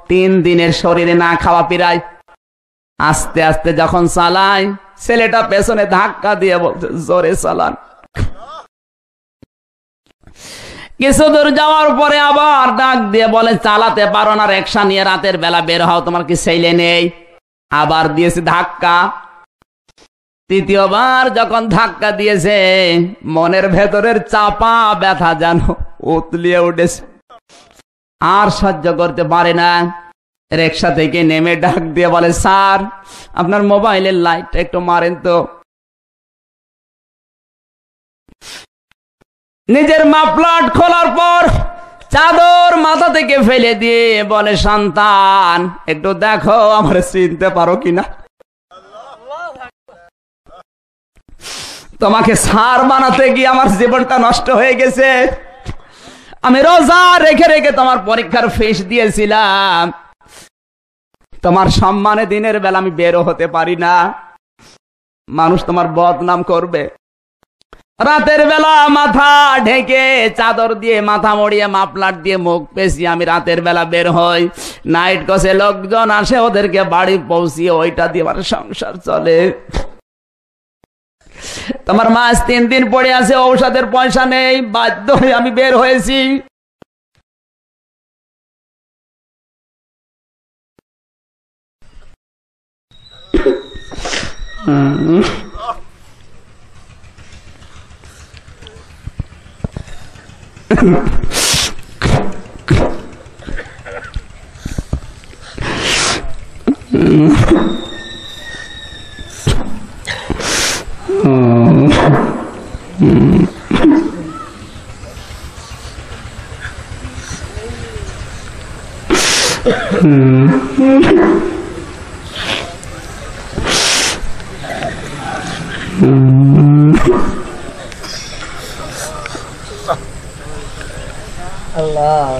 3 দিনের শরীরে না খাওয়া পিরায়। আস্তে আস্তে যখন চালায়, ছেলেটা পেছনে ধাক্কা দিয়ে বলছে জোরে চালান। কিছু দূর যাওয়ার পরে আবার ডাক দিয়ে বলে চালাতে পারো না, রিকশা নিয়ে রাতের বেলা বের হও, তোমার কি ছেলে নেই? আবার দিয়েছে ধাক্কা। 3য়বার যখন ধাক্কা দিয়েছে, মনের ভেতরের চাপা ব্যথা যেন উতলিয়ে উঠেছে, আর সহ্য করতে পারে না। রিকশা থেকে নেমে ডাক দিয়ে বলে স্যার আপনার মোবাইলের লাইটটা একটু মারেন তো। নিজের মাফলার খোলার পর চাদর মাথা থেকে ফেলে দিয়ে বলে, সন্তান একটু দেখো আমার চিনতে পারো কিনা। তোমাকে সার বানাতে গিয়ে আমার জীবনটা নষ্ট হয়ে গেছে। আমি রোজা রেখে রেখে তোমার পরীক্ষার ফিস দিয়েছিলাম। তোমার সম্মানে দিনের বেলা আমি বেরো হতে পারি না, মানুষ তোমার বদনাম করবে। রাতের বেলা মাথা ঢেকে চাদর দিয়ে মাথা মড়িয়ে মাফলার দিয়ে মুখ পেঁচিয়ে আমি রাতের বেলা বের হই। নাইট কসে লোকজন আসে, ওদেরকে বাড়ি পৌঁছিয়ে ওইটা দিয়ে আমার সংসার চলে। তোমার মা 3 দিন পড়ে আছে, ঔষধের পয়সা নেই, বাধ্য হয়ে আমি বের হয়েছি। Allah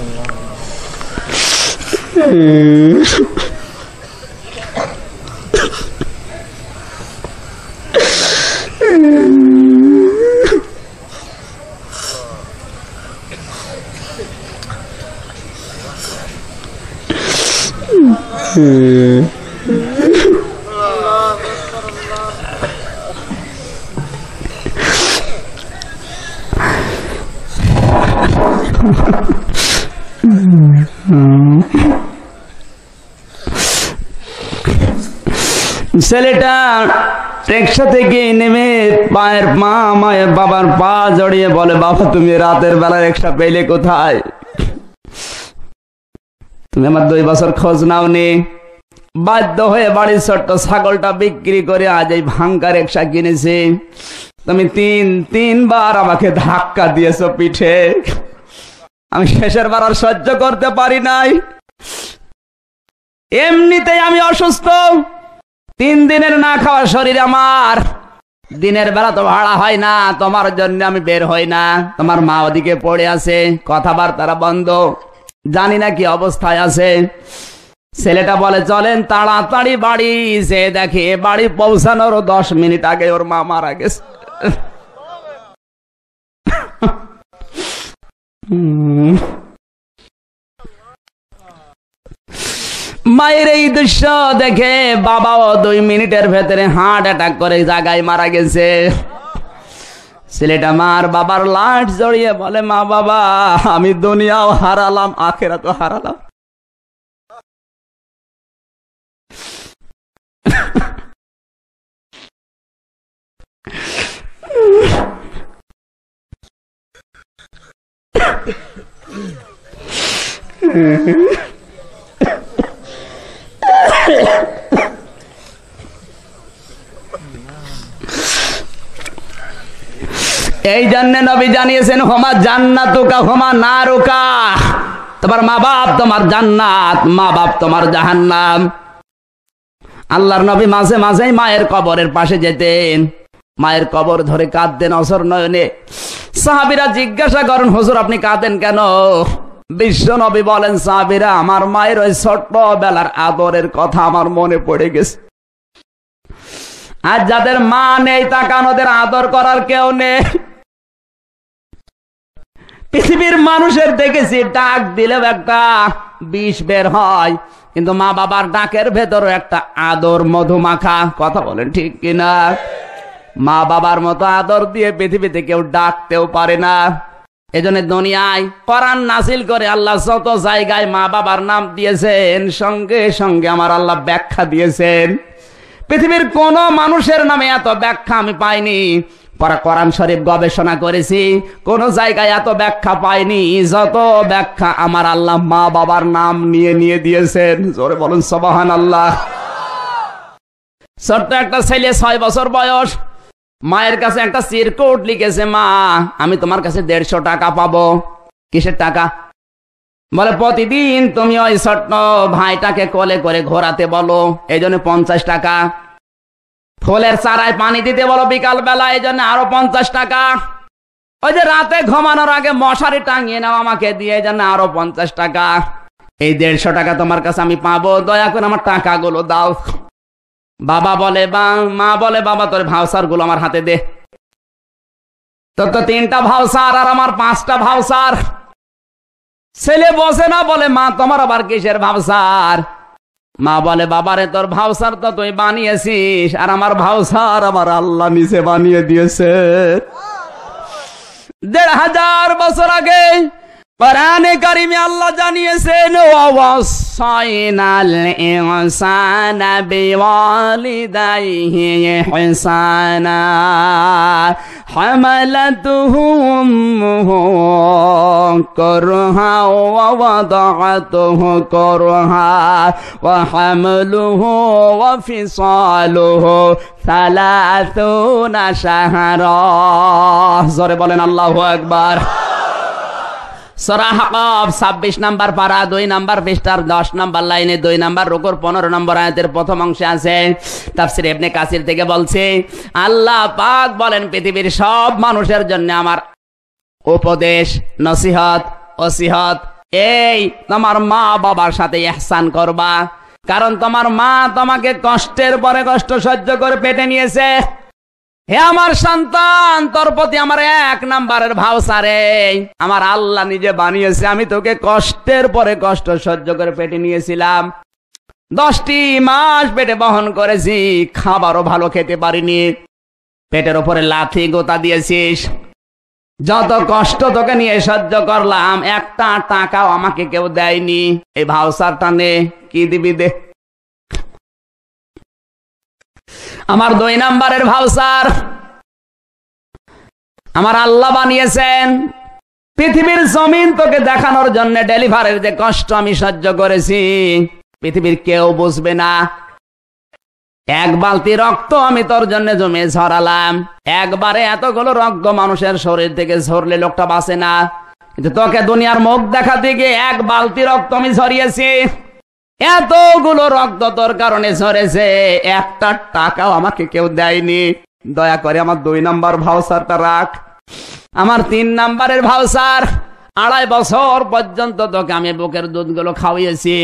ছেলেটা রিকশা থেকে নেমে পায়ের পা মায়ের বাবার পা জড়িয়ে বলে, বাবা তুমি রাতের বেলা রিকশা পেলে কোথায়? তুমি আমার 2 বছর খোঁজ নাওনি। বাধ্য হয়ে বাড়ির ছোট্ট ছাগলটা বিক্রি করে আজ এই ভাঙ্গা রিকশা কিনেছি। তুমি 3বার আমাকে ধাক্কা দিয়েছো পিঠে। আমি শেষের বার আর সহ্য করতে পারি নাই। এমনিতেই আমি অসুস্থ, 3 দিনের না খাওয়া শরীর আমার। দিনের বেলা তো ভাড়া হয় না, তোমার জন্য আমি বের হই না। তোমার মা ওদিকে পড়ে আছে, কথাবার্তা বন্ধ, জানি না কি অবস্থায় আছে। ছেলেটা বলে, চলেন তাড়াতাড়ি বাড়ি। যে দেখে বাড়ি পৌঁছানোর 10 মিনিট আগে ওর মা মারা গেছে। মায়ের এই দৃশ্য দেখে বাবাও 2 মিনিটের ভেতরে হার্ট অ্যাটাক করে জায়গায় মারা গেছে। ছেলেটা মার বাবার লাশ জড়িয়ে বলে, মা বাবা আমি দুনিয়াও হারালাম, আখিরাতও হারালাম। এই জন্য নবী জানিয়েছেন, হোমা জান্নাতুকা হোমা নারুকা। তোমার মা বাপ তোমার জান্নাত, মা বাপ তোমার জাহান্নাম। আল্লাহর নবী মাঝে মাঝেই মায়ের কবরের পাশে যেতেন, মায়ের কবর ধরে কাঁদতেন অসর নয়নে। সাহাবীরা জিজ্ঞাসা করেন, হুজুর আপনি কাঁদেন কেন? বিশ্ব নবী বলেন, সাহাবীরা আমার মায়ের ওই ছোট্ট বেলার আদরের কথা আমার মনে পড়ে গেছে। আর যাদের মা নেই তাকান, ওদের আদর করার কেউ নেই। পৃথিবীর মানুষের দেখেছি ডাক দিলেও একটা বিষ বের হয়, কিন্তু মা বাবার ডাকের ভেতরও একটা আদর মধুমাখা। কথা বলেন ঠিক কিনা? মা বাবার মতো আদর দিয়ে পৃথিবীতে কেউ ডাকতেও পারে না। এজন্য দুনিয়ায় কোরআন নাযিল করে আল্লাহ যত জায়গায় মা বাবার নাম দিয়েছেন, সঙ্গে সঙ্গে আমার আল্লাহ ব্যাখ্যা দিয়েছেন। পৃথিবীর কোন মানুষের নামে এত ব্যাখ্যা আমি পাইনি। কোরআন শরীফ গবেষণা করেছি, কোন জায়গায় এত ব্যাখ্যা পাইনি যত ব্যাখ্যা আমার আল্লাহ মা বাবার নাম নিয়ে নিয়ে দিয়েছেন। জোরে বলুন সুবহানাল্লাহ। ছোট্ট একটা ছেলে 6 বছর বয়স, মায়ের কাছে একটা চিরকুট লিখেছে, মা আমি তোমার কাছে 150 টাকা পাবো। কিসের টাকা? বলে প্রতিদিন তুমি ওই ছোট্ট ভাইটাকে কোলে করে ঘোরাতে বলো, এই জন্য 50 টাকা। ফুলের চারায় পানি দিতে বলো বিকাল বেলা, এই জন্য আরো 50 টাকা। ওই যে রাতে ঘুমানোর আগে মশারি টাঙিয়ে নাও আমাকে দিয়ে, এই জন্য আরো 50 টাকা। এই 150 টাকা তোমার কাছে আমি পাবো, দয়া করে আমার টাকাগুলো দাও। বাবা বলে মা বলে বাবা তোর ভাউচার গুলো আমার হাতে দে। তোর তো 3টা ভাউচার আর আমার 5টা ভাউচার। ছেলে বসে না, বলে মা তোমার আবার কিসের ভাউচার? মা বলে বাবারে তোর ভাউচার তো তুই বানিয়েছিস, আর আমার ভাউচার আমার আল্লাহ নিজে বানিয়ে দিয়েছে। 1500 বছর আগে কোরআনে কারিমে আল্লাহ জানিয়েছেন, ওয়াসাইনাল ইনসানা বিওয়ালিদাইহি ইহসানা হামালাতুহু উম্মুহু করহা ওয়া ওয়াদাআতুহু করহা ওয়া হামলুহু ওয়া ফিসালুহু 30 শাহরা। জোরে বলেন আল্লাহু আকবার। সূরা হাকাব 26 নাম্বার পারা 2 নাম্বার পৃষ্ঠার 10 নাম্বার লাইনে 2 নাম্বার রুকুর 15 নম্বর আয়াতের প্রথম অংশে আছে। তাফসীর ইবনে কাসির থেকে বলছে, আল্লাহ পাক বলেন পৃথিবীর সব মানুষের জন্য আমার উপদেশ, নসিহত, ওসিহত, এই তোমার মা বাবার সাথে ইহসান করবা, কারণ তোমার মা তোমাকে কষ্টের পরে কষ্ট সহ্য করে পেটে নিয়েছে। হে আমার সন্তান, তোর প্রতি আমার 1 নাম্বারের ভাউচারে আমার আল্লাহ নিজে বানিয়েছে। আমি তোকে কষ্টের পরে কষ্ট সহ্য করে পেটে নিয়েছিলাম, 10টি মাস পেটে বহন করেছি, খাবারও ভালো খেতে পারিনি, পেটের উপরে লাথি গোতা দিয়েছিস, যত কষ্ট তোকে নিয়ে সহ্য করলাম, 1টা টাকাও আমাকে কেউ দেয়নি। এই ভাউচারটা নে, কি দিবি দে। আমার 2 নাম্বারের ভাউচার আমার আল্লাহ বানিয়েছেন পৃথিবীর জমিন তোকে দেখানোর জন্য। ডেলিভারির যে কষ্ট আমি সহ্য করেছি পৃথিবীর কেউ বুঝবে না। 1 বালতি রক্ত আমি তোর জন্য জমে ঝরালাম, একবারে এতগুলো রক্ত মানুষের শরীর থেকে ঝরলে লোকটা বাঁচে না, কিন্তু তোকে দুনিয়ার মুখ দেখাতে গিয়ে 1 বালতি রক্ত আমি ঝরিয়েছি। এতগুলো রক্ত তোর কারণে ঝরেছে, 1টা টাকাও আমাকে কেউ দেয়নি। দয়া করে আমার 2 নাম্বার ভাউচারটা রাখ। আমার 3 নাম্বারের ভাউচার, 2.5 বছর পর্যন্ত তোকে আমি বুকের দুধগুলো খাওয়িয়েছি।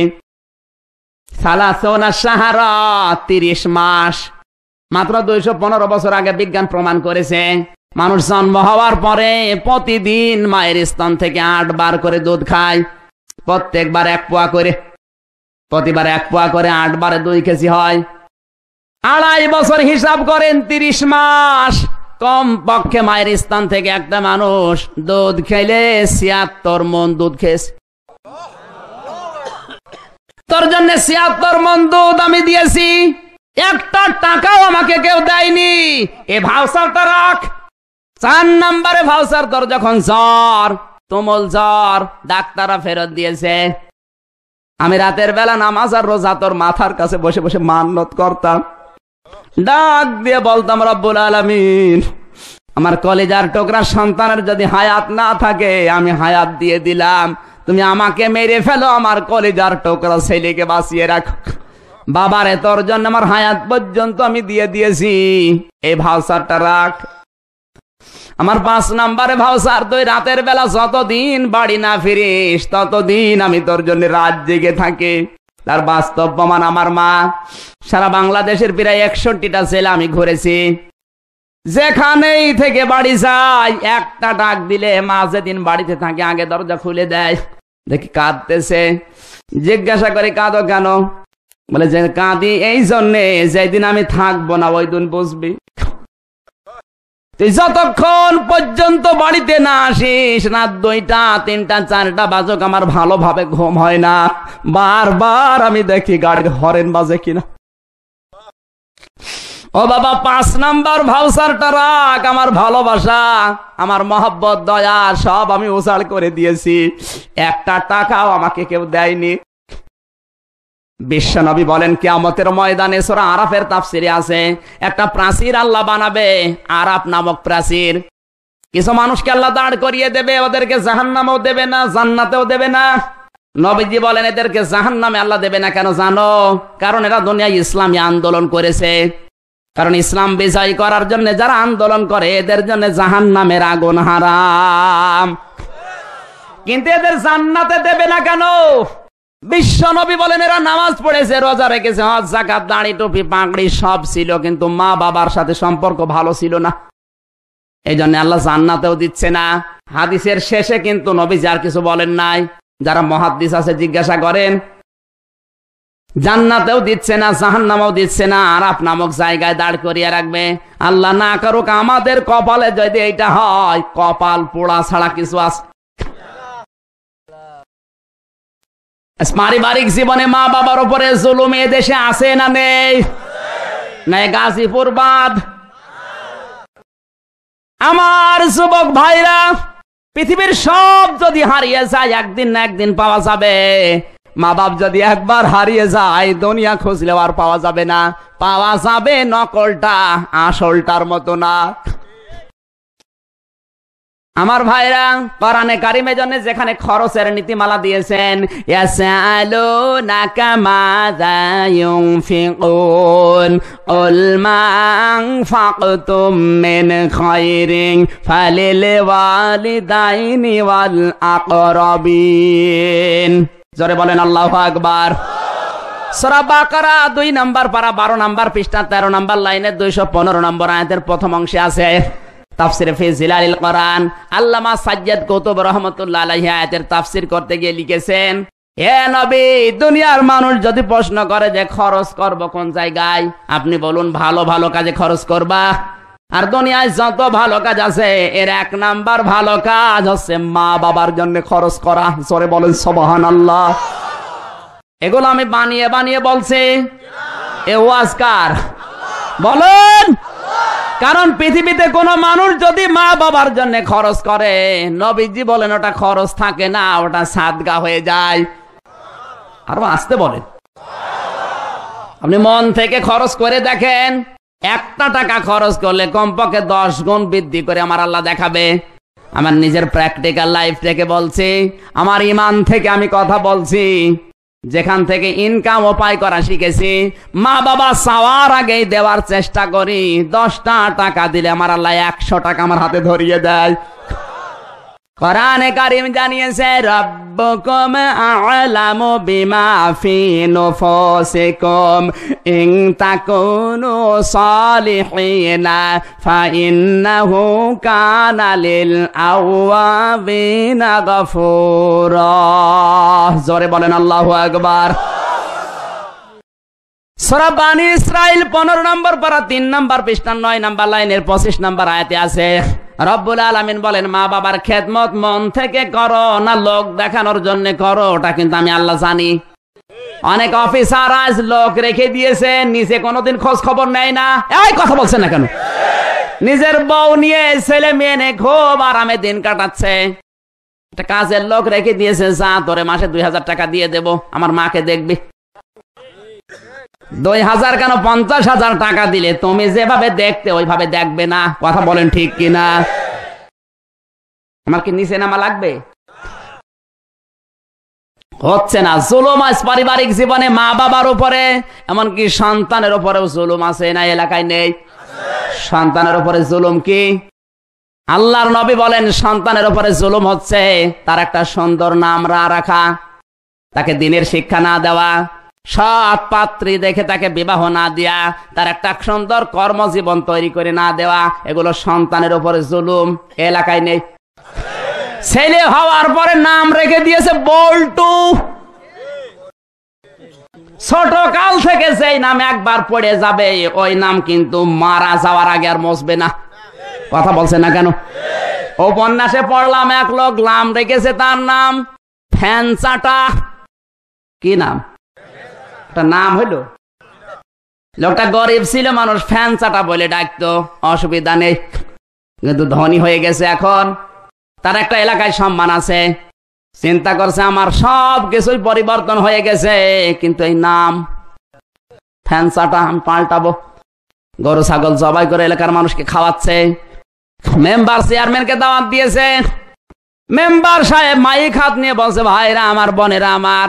30 শাহরা 30 মাস। মাত্র 215 বছর আগে বিজ্ঞান প্রমাণ করেছে মানুষ জন্ম হওয়ার পরে প্রতিদিন মায়ের স্তন থেকে 8 বার করে দুধ খায়, প্রত্যেকবার 1 পোয়া করে, প্রতিবার 1 পোয়া করে 8 বারে 2 কেজি হয়। 2.5 বছর হিসাব করেন, 30 মাস। কম পক্ষে মায়ের স্তন থেকে একটা মানুষ দুধ খেলে 76 মণ দুধ খেয়েছে। তোর জন্য 76 মণ দুধ আমি দিয়েছি, 1টা টাকাও আমাকে কেউ দেয়নি। এ ভাউচারটা রাখ। 4 নাম্বারে ভাউচার, তোর যখন জ্বর, তুমুল জ্বর, ডাক্তাররা ফেরত দিয়েছে। আমি রাতের বেলা নামাজ আর রোজা তোর মাথার কাছে বসে বসে মান্নত করতাম, ডাক দিয়ে বলতাম, রব্বুল আলামিন আমার কলিজার টুকরা সন্তানের যদি হায়াত না থাকে আমি হায়াত দিয়ে দিলাম, তুমি আমাকে মেরে ফেলো, আমার কলিজার টুকরা ছেলেকে বাঁচিয়ে রাখো। বাবারে তোর জন্য আমার হায়াত পর্যন্ত আমি দিয়ে দিয়েছি, এই ভাউচারটা রাখ। আমার 5 নাম্বারে ভাউচার, তুই রাতের বেলা যতদিন বাড়ি না ফিরিস ততদিন আমি তোর জন্য রাত জেগে থাকি। তার বাস্তব প্রমাণ আমার মা। সারা বাংলাদেশের প্রায় 61টা জেলা আমি ঘুরেছি, যেখানেই থেকে বাড়ি যাই 1টা ডাক দিলে মা যেদিন বাড়িতে থাকে আগে দরজা খুলে দেয়। দেখি কাঁদতেছে, জিজ্ঞাসা করে কাঁদো কেন? বলে যে কাঁদি এই জন্যে যেদিন আমি থাকবো না ওই দিন বুঝবি। তুই যতক্ষণ পর্যন্ত বাড়িতে না আসিস, রাত 2টা 3টা 4টা বাজুক আমার ভালোভাবে ঘুম হয় না, বারবার আমি দেখি গাড়ির হরেন বাজে কিনা। ও বাবা, 5 নাম্বার ভাউচারটা রাখ। আমার ভালোবাসা, আমার মহব্বত, দয়া সব আমি উজাড় করে দিয়েছি, 1টা টাকাও আমাকে কেউ দেয়নি। বিশ্বনবী বলেন কিয়ামতের ময়দানে, সূরা আরাফের তাফসিরে আছে, একটা প্রাচীর আল্লাহ বানাবে, আরাফ নামক প্রাচীর। কিছু মানুষকে আল্লাহ দাঁড় করিয়ে দেবে, ওদেরকে জাহান্নামেও দেবে না, জান্নাতেও দেবে না। নবীজি বলেন এদেরকে জাহান্নামে আল্লাহ দেবে না কেন জানো? কারণ এরা দুনিয়ায় ইসলামী আন্দোলন করেছে। কারণ ইসলাম বিজয় করার জন্য যারা আন্দোলন করে এদের জন্য জাহান্নামের আগুন হারাম। কিন্তু এদের জান্নাতে দেবে না কেন? বিশ্ব নবী বলেন এরা নামাজ পড়েছে, রোজা রেখেছে, হজ যাকাত দাড়ি টুপি পাগড়ি সব ছিল, কিন্তু মা বাবার সাথে সম্পর্ক ভালো ছিল না। এই জন্য আল্লাহ জান্নাতেও দিচ্ছে না। হাদিসের শেষে কিন্তু নবীজি আর কিছু বলেন নাই। যারা মুহাদ্দিস আছে জিজ্ঞাসা করেন, জান্নাতেও দিচ্ছে না, জাহান্নামেও দিচ্ছে না, আরাফ নামক জায়গায় দাঁড় করিয়ে রাখবে। আল্লাহ না করুক আমাদের কপালে যদি এইটা হয়, কপাল পোড়া ছাড়া কিছু আছে? পারিবারিক জীবনে মা বাবার উপরে জুলুম এ দেশে আছে না নেই? নাই গাজীপুর বাদ। আমার যুবক ভাইরা, পৃথিবীর সব যদি হারিয়ে যায় একদিন না একদিন পাওয়া যাবে। মা বাপ যদি একবার হারিয়ে যায় দুনিয়া খুঁজলেও আর পাওয়া যাবে না। পাওয়া যাবে নকলটা, আসলটার মতো না। আমার ভাইরা, কোরআনে কারিমের জন্য যেখানে খরচের নীতিমালা দিয়েছেন, ইয়াসআলুনাকা মাযা ইউনফিকুন কুল মা আনফাকতুম মিন খায়রিন ফালিল ওয়ালিদাইনি ওয়াল আকরাবিন। জোরে বলেন আল্লাহু আকবার। সূরা বাকারা 2 নম্বর পারা 12 নম্বর পৃষ্ঠা 13 নম্বর লাইনে 215 নম্বর আয়াতের প্রথম অংশে আছে তাফসিরে ফি জিলালিল কোরআন। আল্লামা সাজ্জাদ কুতুব রাহমাতুল্লাহ আলাইহি আয়াতের তাফসীর করতে গিয়ে লিখেছেন, হে নবী, দুনিয়ার মানুষ যদি প্রশ্ন করে যে খরচ করব কোন জায়গায়, আপনি বলুন ভালো ভালো কাজে খরচ করবা। আর দুনিয়ায় যত ভালো কাজ আছে এর 1 নাম্বার ভালো কাজ হচ্ছে মা বাবার জন্য খরচ করা। জোরে বলেন সুবহানাল্লাহ। এগুলো আমি বানিয়ে বানিয়ে বলছি, এ ওয়াজকার বলেন। কারণ পৃথিবীতে কোন মানুষ যদি মা বাবার জন্য খরচ করে, নবীজি বলেন ওটা খরচ থাকে না, ওটা সাদগা হয়ে যায়। আরো আসতে বলেন। আপনি মন থেকে খরচ করে দেখেন, 1 টাকা খরচ করলে কমপক্ষে 10 গুণ বৃদ্ধি করে আমার আল্লাহ দেখাবে। আমার নিজের প্র্যাকটিক্যাল লাইফ থেকে বলছি, আমার ঈমান থেকে আমি কথা বলছি। যেখান থেকে ইনকাম উপায় করা শিখেছি, মা বাবা চাওয়ার আগেই দেওয়ার চেষ্টা করি। 10টা টাকা দিলে আমার আল্লাহ 100 টাকা আমার হাতে ধরিয়ে দেয়। কোরআনে কারীম জানিয়েছে, রাব্বুকুম আ'লামু বিমা ফি নুফুসিকুম ইন তাকুনু সালিহিনা ফাইন্নাহু কানা লিল আওয়াবিনা গফুরা। জোরে বলেন আল্লাহু আকবার। সূরা বানী ইসরাইল 15 নম্বর পারা 3 নম্বর পৃষ্ঠা 9 নম্বর লাইনের 25 নম্বর আয়াতে আছে, রব্বুল আলামিন বলেন, মা বাবার খেদমত মন থেকে করো না লোক দেখানোর জন্য করো, ওটা কিন্তু আমি আল্লাহ জানি। অনেক অফিসার আজ লোক রেখে দিয়েছে, নিচে কোনোদিন খোঁজ খবর নেয় না। এই কথা বলছেন না কেন? নিজের বউ নিয়ে ছেলে মেয়ে নিয়ে খুব আরামে দিন কাটাচ্ছে। একটা কাজের লোক রেখে দিয়েছে, যা তোরে মাসে 2000 টাকা দিয়ে দেব, আমার মাকে দেখবি। 2000 কেন 50,000 টাকা দিলে তুমি যেভাবে দেখতে ওইভাবে দেখবে না। কথা বলেন ঠিক কিনা? আমার কি নিচে নামা লাগবে? হচ্ছে না। জুলুম আজ পারিবারিক জীবনে মা বাবার উপরে, এমনকি সন্তানের উপরেও জুলুম আছে না এলাকায় নেই? সন্তানের উপরে জুলুম কি? আল্লাহর নবী বলেন সন্তানের উপরে জুলুম হচ্ছে তার একটা সুন্দর নাম রাখা, তাকে দ্বীনের শিক্ষা না দেওয়া, সৎ পাত্রী দেখে তাকে বিবাহ না দেয়া, তার একটা সুন্দর কর্মজীবন তৈরি করে না দেওয়া, এগুলো সন্তানের উপরে জুলুম। এলাকায় নেই? ছেলে হওয়ার পরে নাম রেখে দিয়েছে বল্টু। ছোট কাল থেকে যেই নাম একবার পড়ে যাবে ওই নাম কিন্তু মারা যাওয়ার আগে আর মুছবে না। কথা বলছে না কেন? উপন্যাসে পড়লাম এক লোক নাম রেখেছে, তার নাম ফ্যানচাটা। কি নাম? একটা নাম হইল, লোকটা গরিব ছিল, মানুষ ফ্যানচাটা বলে ডাকতো, অসুবিধা নেই। কিন্তু ধনী হয়ে গেছে এখন, তার একটা এলাকায় সম্মান আছে। চিন্তা করছে আমার সব কিছুই পরিবর্তন হয়ে গেছে, কিন্তু এই নাম ফ্যানচাটা আমি পাল্টাবো। গরু ছাগল জবাই করে এলাকার মানুষকে খাওয়াচ্ছে, মেম্বার চেয়ারম্যানকে দাওয়াত দিয়েছে, মেম্বার সাহেব মাইক হাত নিয়ে বলছে, ভাইরা আমার, বোনেরা আমার।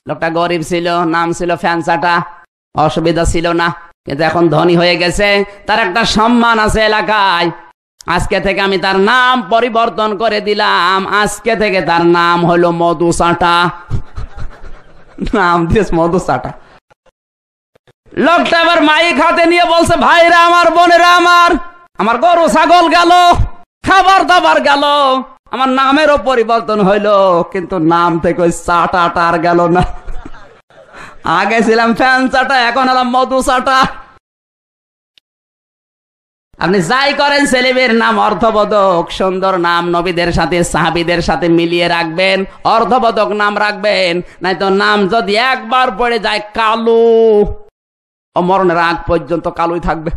লোকটা গরিব ছিল, নাম ছিল ফ্যানসাটা, অসুবিধা ছিল না, কিন্তু এখন ধনী হয়ে গেছে, তার একটা সম্মান আছে এলাকায়। আজকে থেকে আমি তার নাম পরিবর্তন করে দিলাম, আজকে থেকে তার নাম হলো মধুসাটা। নাম দিয়েছে মধুসাটা। লোকটা আবার মাইক হাতে নিয়ে বলছে, ভাইরা আমার, বোনেরা আমার, আমার গরু ছাগল গেল, খাবার দাবার গেল, আমার নামেরও পরিবর্তন হইলো, কিন্তু নাম থেকে ওই চাটাটা আর গেল না। আগে ছিলাম ফ্যান চাটা, এখন হলাম মধু চাটা। আপনি যাই করেন, ছেলেমেয়ের নাম অর্থবোধক সুন্দর নাম নবীদের সাথে সাহাবীদের সাথে মিলিয়ে রাখবেন, অর্থবোধক নাম রাখবেন, নাই তো নাম যদি একবার পড়ে যায় কালু, মরণের আগ পর্যন্ত কালুই থাকবে।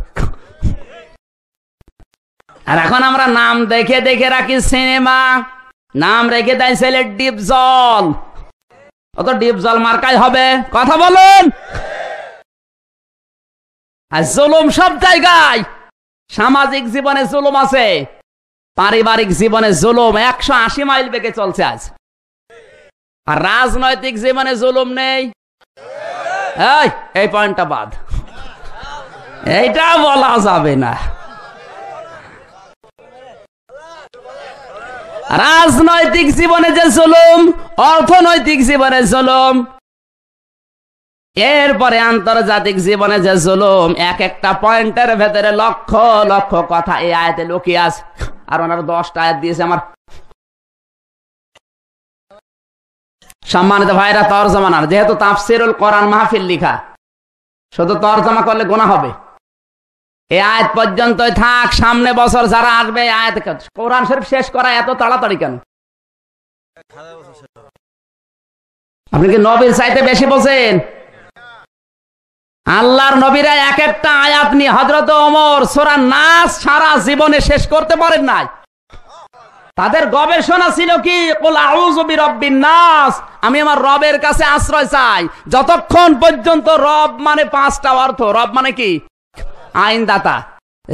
আর এখন আমরা নাম দেখে দেখে রাখি সিনেমা, নাম রেখে দেয় ছেলে ডিপ জল, অত ডিপ জল মার্কাই হবে, কথা বলুন। আর জুলুম সব জায়গায়, সামাজিক জীবনে জুলুম আছে, পারিবারিক জীবনে জুলুম 180 মাইল বেগে চলছে আজ। আর রাজনৈতিক জীবনে জুলুম নেই। এই পয়েন্টটা বাদ, এইটা বলা যাবে না। রাজনৈতিক জীবনে যে জুলুম, অর্থনৈতিক জীবনে জুলুম, এরপরে আন্তর্জাতিক জীবনে যে জুলুম, এক একটা পয়েন্টের ভেতরে লক্ষ লক্ষ কথা এই আয়াতে লুকিয়ে আছে। আর ওনারা 10টা আয়াত দিয়েছে আমার। সম্মানিত ভাইরা, তরজমা না, যেহেতু তাফসিরুল কোরআন মাহফিল লিখা, শুধু তরজমা করলে গুনাহ হবে। এই আয়াত পর্যন্তই থাক, সামনে বছর যারা আসবে আয়াত কোরআন শরীফ শেষ করা এত তাড়াতাড়ি কেন? আপনি কি নবীর চাইতে বেশি বোঝেন? আল্লাহর নবীরা এক একটা আয়াত নিয়ে, হযরত ওমর সূরা নাস সারা জীবনে শেষ করতে পারেন নাই। তাদের গবেষণা ছিল কি, কুল আউযু বিরাব্বিন নাস, আমি আমার রবের কাছে আশ্রয় চাই, যতক্ষণ পর্যন্ত রব মানে 5টা অর্থ। রব মানে কি? আইনদাতা,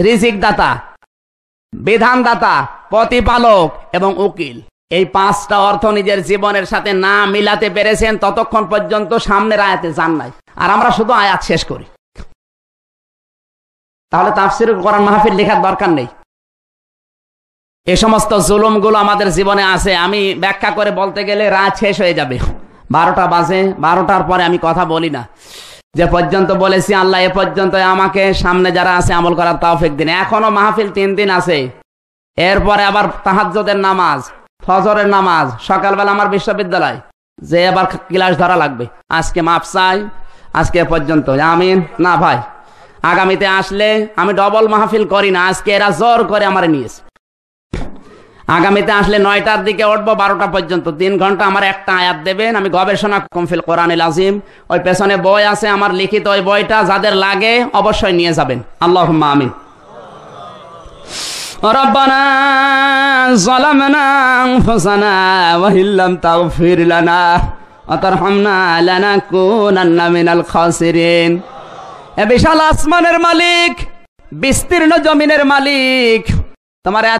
রিজিক দাতা, বিধানদাতা, প্রতিপালক এবং উকিল। এই 5টা অর্থ নিজের জীবনের সাথে না মিলাতে পেরেছেন, ততক্ষণ পর্যন্ত সামনের আয়াতে যান নাই। আর আমরা শুধু আয়াত শেষ করি। তাহলে তাফসীরুল কোরআন মাহফিল লেখার দরকার নেই। এই সমস্ত জুলুমগুলো আমাদের জীবনে আছে। আমি ব্যাখ্যা করে বলতে গেলে রাত শেষ হয়ে যাবে, 12টা বাজে। 12টার পরে আমি কথা বলি না। যে পর্যন্ত বলেছি, আল্লাহ এ পর্যন্ত আমাকে, সামনে যারা আছে আমল করার তৌফিক দিন। এখনো মাহফিল 3 দিন আছে, এরপরে আবার তাহাজ্জুদের নামাজ, ফজরের নামাজ, সকালবেলা আমার বিশ্ববিদ্যালয়, যে আবার ক্লাস ধরা লাগবে। আজকে মাপ চাই, আজকে পর্যন্ত। আমিন না ভাই, আগামীতে আসলে আমি ডবল মাহফিল করি না। আজকে এরা জোর করে আমার নিয়েছে। আগামীতে আসলে 9টার দিকে উঠবো, 12টা পর্যন্ত 3 ঘন্টা আমার একটা আয়াত দেবেন। আমি গবেষণা কমফিল কোরআনুল আযীম, ওই পেছনে বই আছে আমার লিখিত, ওই বইটা যাদের লাগে অবশ্যই নিয়ে যাবেন। আল্লাহুম্মা আমিন। রব্বানা যালামনা আনফুসানা ওয়া ইল্লাম তাগফির লানা ওয়া তারহামনা লানাকুনান্না মিনাল খাসিরিন। এ বিশাল আসমানের মালিক, বিস্তীর্ণ জমিনের মালিক, তোমার